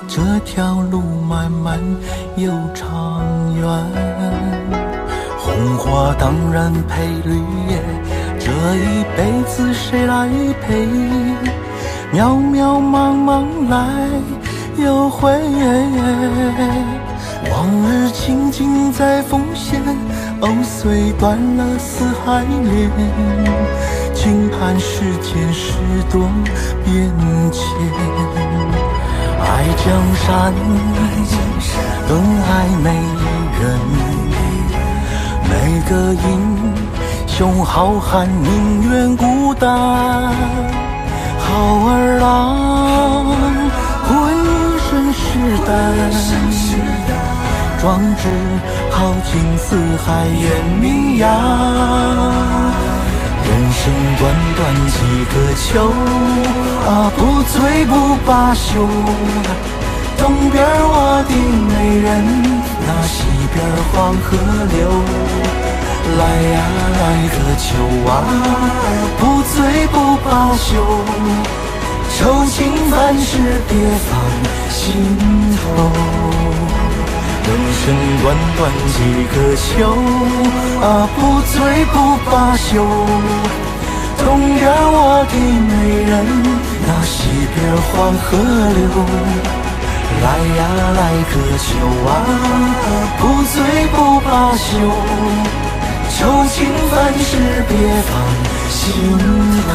这条路漫漫又长远。红花当然配绿叶，这一辈子谁来陪？渺渺茫茫来又回，往日情景在浮现，虽断了丝还连，轻盼世间事多变迁。爱江山更爱美人，每个英雄好汉宁愿孤单。好儿郎浑身是胆，壮志豪情四海远名扬。人生短短几个秋啊，不醉不罢休。东边我的美人，那西边黄河流。来呀来个秋啊，不醉不罢休。愁情烦事别放心头。人生短短几个秋啊，不醉不罢休。东边我的美人，那西边黄河流。来呀来个秋啊，不醉不罢休。愁情烦事别放心头。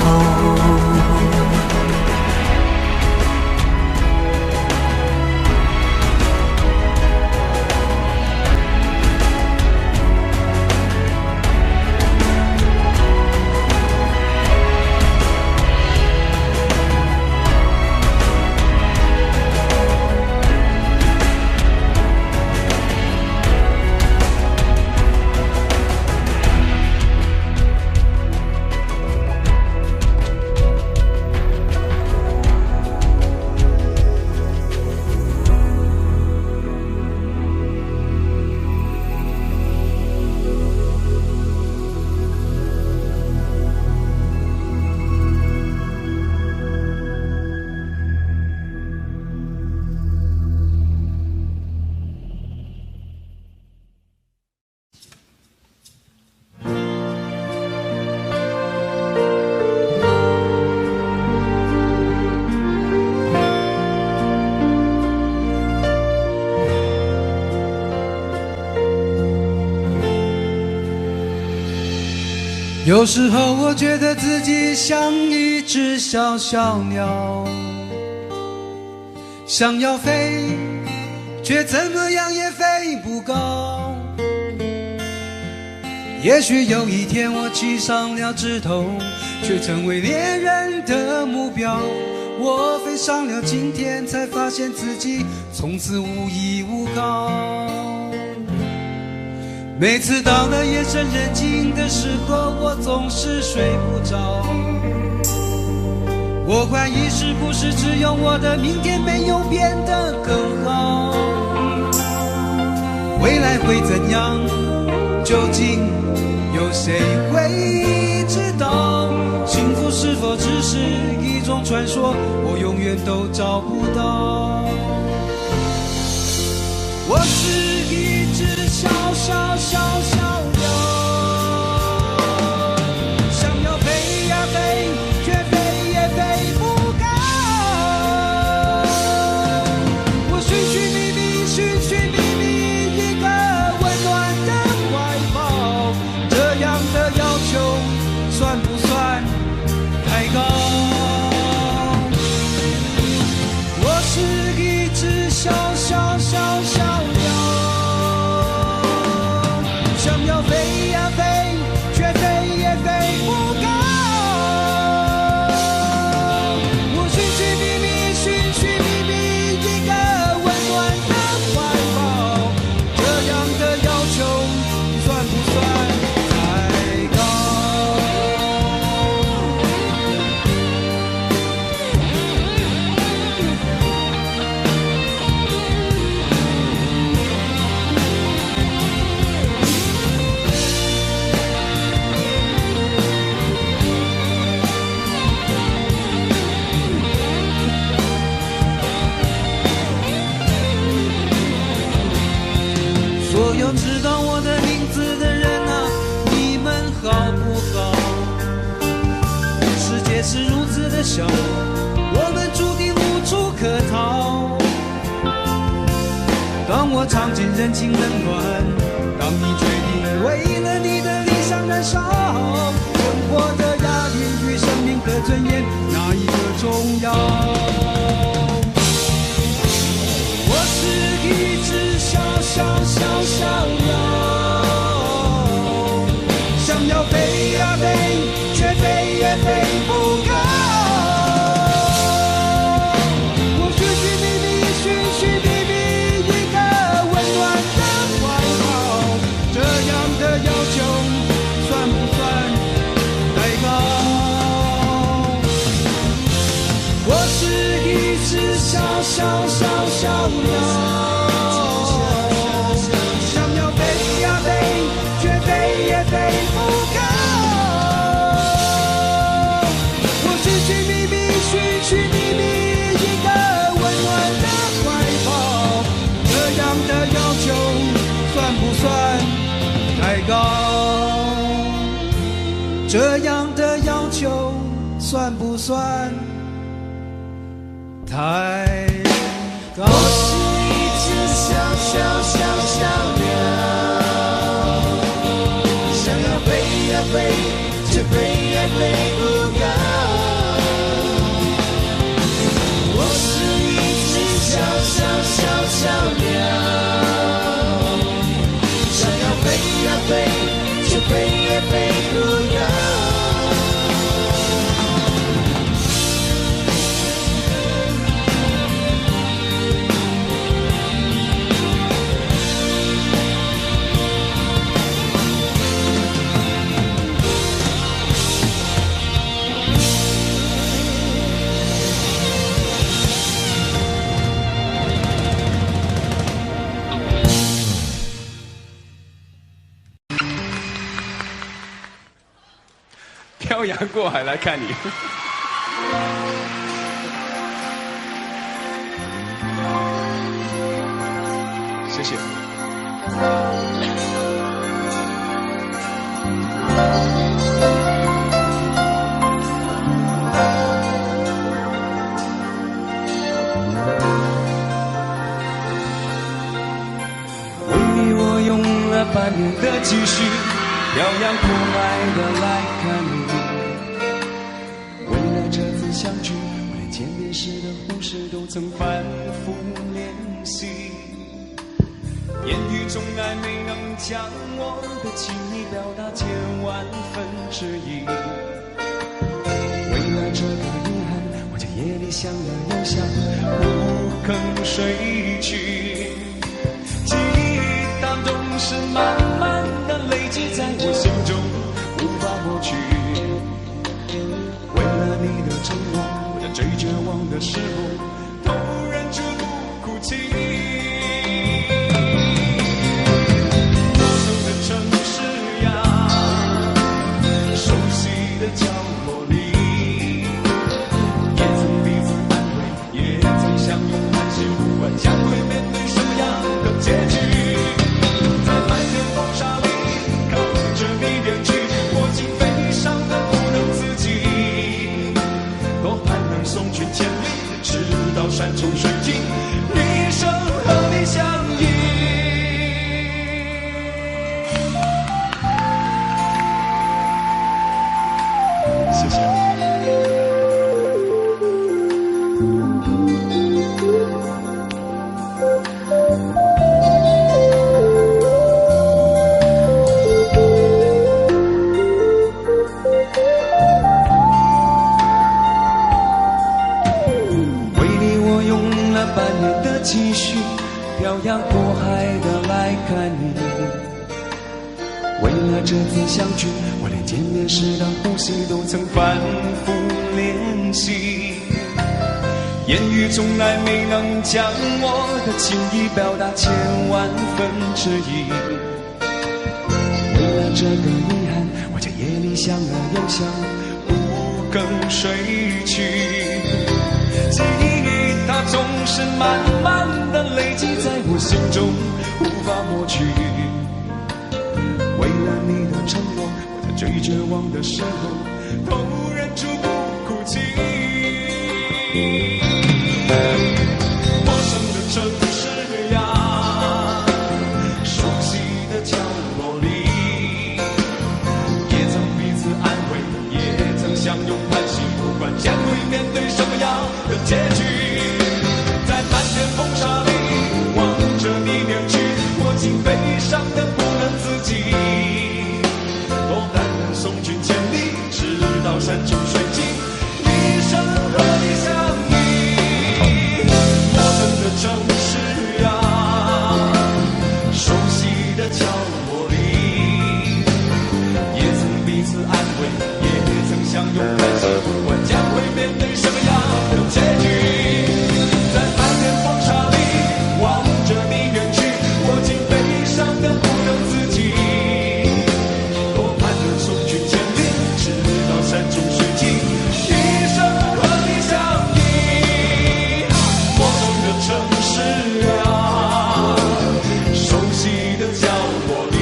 有时候我觉得自己像一只小小鸟，想要飞，却怎么样也飞不高。也许有一天我栖上了枝头，却成为猎人的目标。我飞上了青天，才发现自己从此无依无靠。每次到了夜深人静的时候，我总是睡不着。我怀疑是不是只有我的明天没有变得更好？未来会怎样？究竟有谁会知道？幸福是否只是一种传说？我永远都找不到。我是一只小小小小鸟，想要飞呀飞算不算太高？我是一只小小小小鸟，想要飞呀飞，却飞也飞不高。我寻寻觅觅，寻寻觅觅一个温暖的怀抱，这样的要求算不算太高？所有知道我的名字的人啊，你们好不好？世界是如此的小，我们注定无处可逃。当我尝尽人情冷暖，当你决定为了你的理想燃烧，生活的压力与生命的尊严，哪一个重要？我是一只小小小小鸟，想要飞呀飞，却飞也飞不高。我寻寻觅觅，寻寻觅觅一个温暖的怀抱，这样的要求算不算太高？我是一只小小小小鸟，飞不高。我寻寻觅觅，寻寻觅觅一个温暖的怀抱，这样的要求算不算太高？这样的要求算不算太高？我是一只小小小小鸟，飞，却飞也飞不高。我是一只小小小小鸟，想要飞呀飞，却飞也飞不高。漂洋过海来看你。谢谢。为你我用了半年的积蓄，漂洋过海的来看你。为了这次相聚，我连见面时的呼视都曾反复练习。言语中还没能将我的情意表达千万分之一。为了这个遗憾，我在夜里想了又想，不肯睡去。记忆当中是慢慢的累积在我心中，无法抹去。为了你的承诺，我在最绝望的时候都忍住不哭泣。陌生的城市呀，熟悉的角落里，也曾彼此安慰，也曾相拥，但是不管将会面对洋过海的来看你。为了这次相聚，我连见面时的呼吸都曾反复练习。言语从来没能将我的情意表达千万分之一。为了这个遗憾，我在夜里想了又想，不更睡去。记忆它总是慢慢的累积在我心中，无法抹去。为了你的承诺，我在最绝望的时候都忍住不哭泣。陌生的城市呀，熟悉的角落里，也曾彼此安慰，也曾相拥叹息，不管将会面对什么样的结局。在漫天风沙里望着你远去，我竟悲伤的不能自己。多盼能送君千里，直到山穷水尽，一生和你相依。陌生的城市呀，熟悉的角落里，也曾彼此安慰，也曾相拥叹息，不管将会面对什么样的结局。在漫天风沙里望着你远去，我竟悲伤的不能自己。多盼能送君千里，直到山穷水尽，一生和你相依。陌生的城市啊，熟悉的角落里，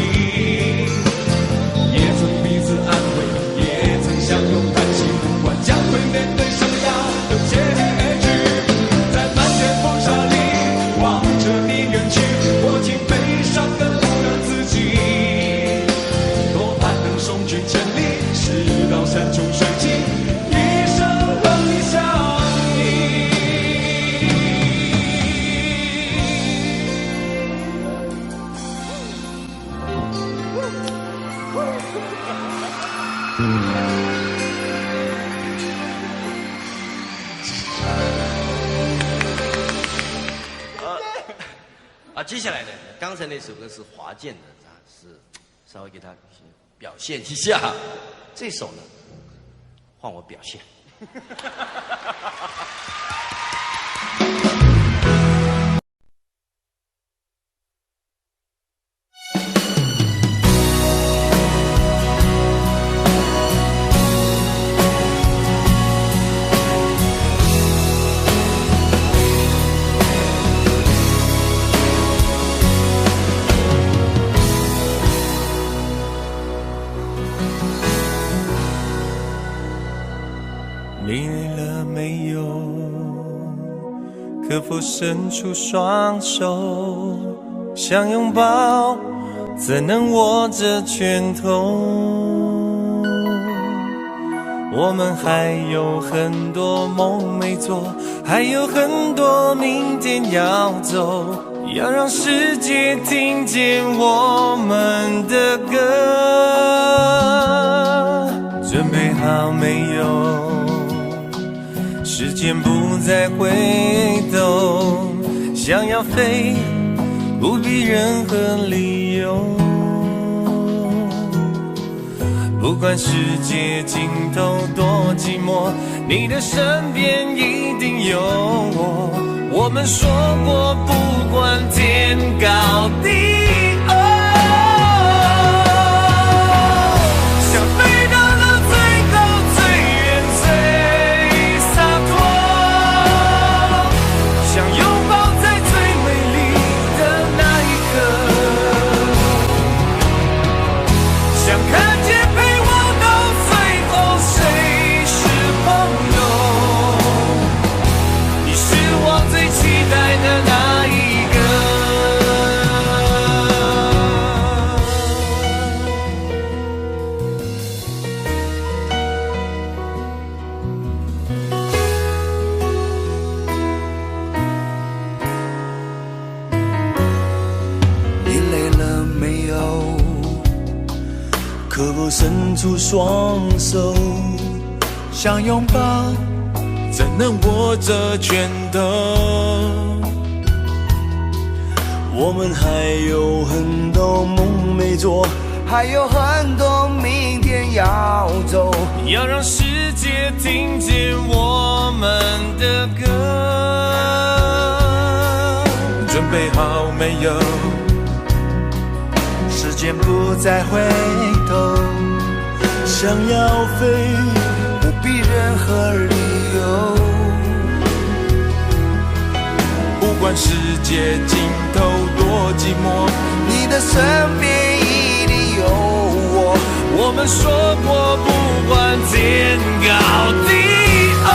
也曾彼此安慰，也曾相拥叹息，不管将会面对什么样的结局。在漫天风沙里望着你远去，我竟悲伤的不能自己。多盼能送君千里，直到山穷水尽，一生和你相依。接下来呢，刚才那首歌是华健的，是稍微给他表现一下。这首呢，换我表现。你累了没有？可否伸出双手，想拥抱，怎能握着拳头？我们还有很多梦没做，还有很多明天要走，要让世界听见我们的歌。准备好没有？时间不再回头，想要飞，不必任何理由。不管世界尽头多寂寞，你的身边一定有我。我们说过，不管天高地厚，想飞到了最高最远最洒脱，想拥抱在最美丽的那一刻，想看见陪我到最后谁是朋友，你是我最期待的那一个。你累了没有？可否伸出双手，想拥抱，怎能握着拳头？我们还有很多梦没做，还有很多明天要走，要让世界听见我们的歌。准备好没有？时间不再回头，想要飞，不必任何理由。不管世界尽头多寂寞，你的身边一定有我。我们说过不管天高地厚。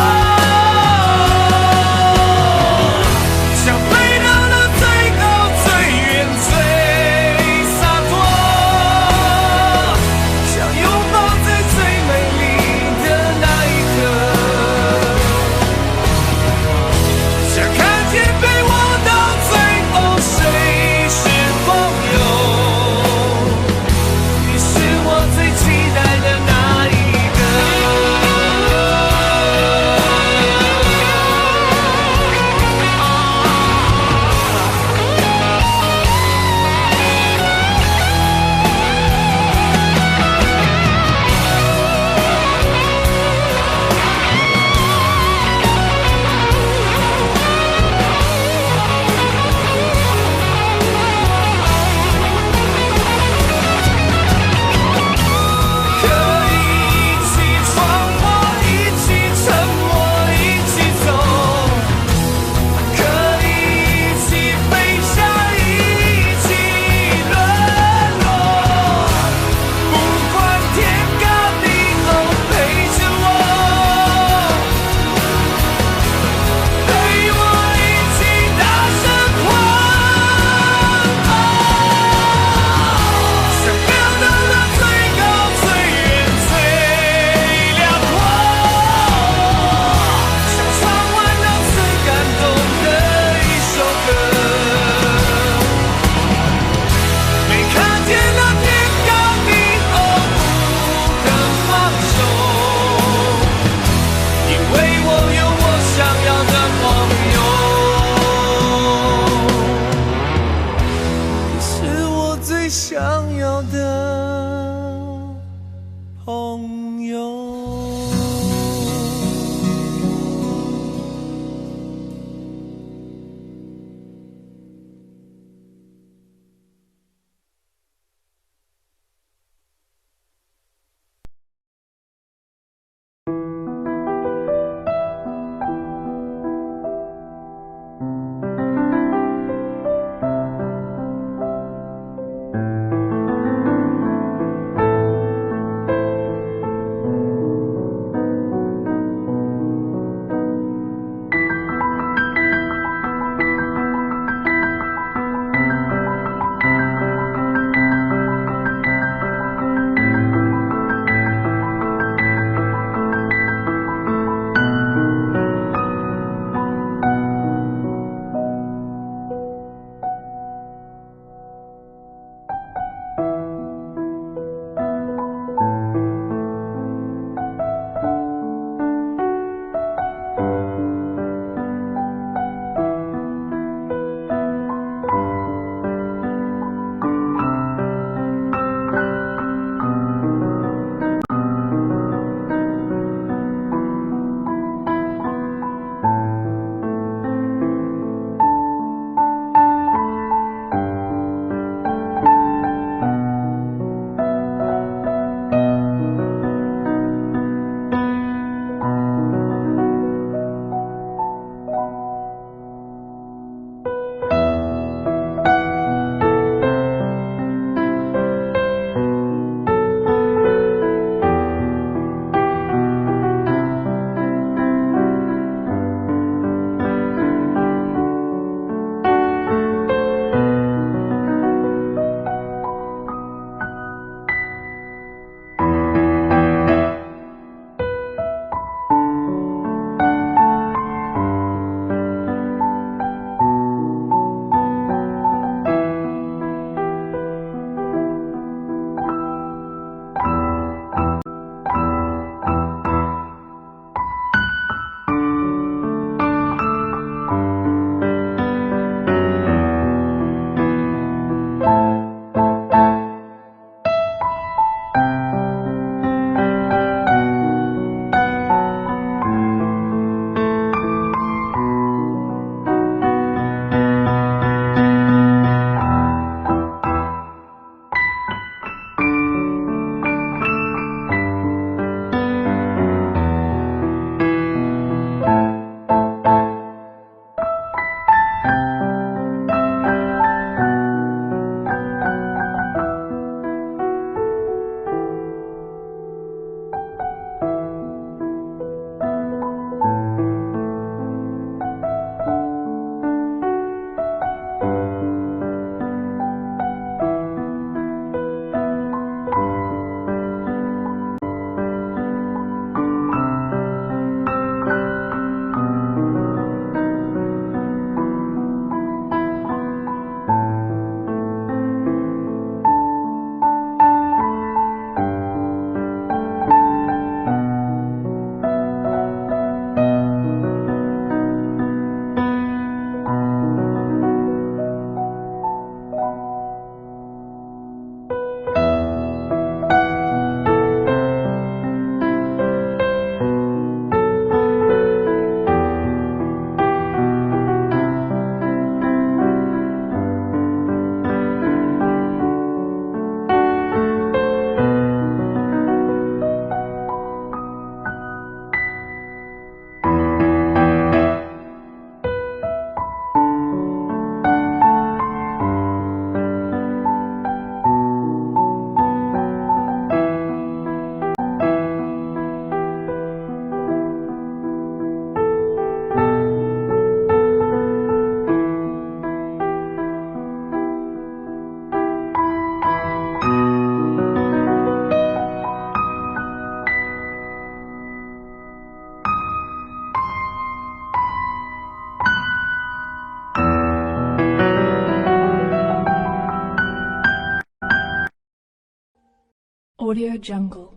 Audio Jungle.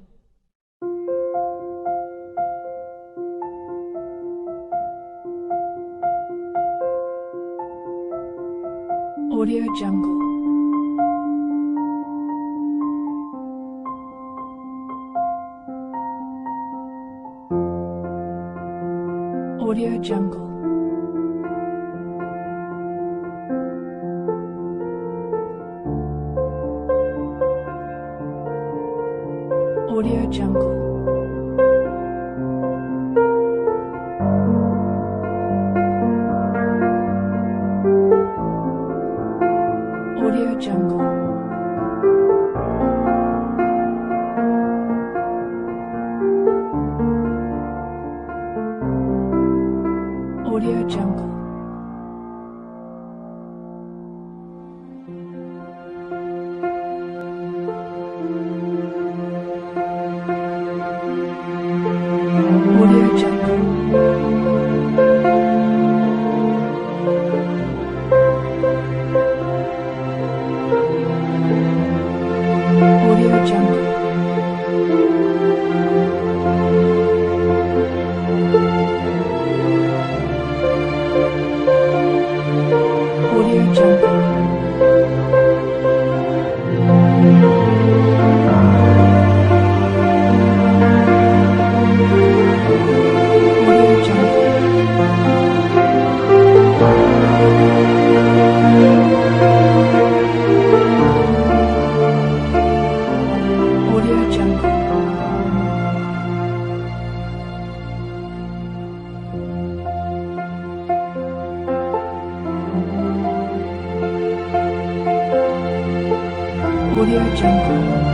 Audio Jungle. Audio Jungle. Audio Jungle. Audio Jungle. Audio Jungle. Audio Jungle. Audio Jungle. Audio Jungle. Audio Jungle. Audio Jungle. Audio Jungle.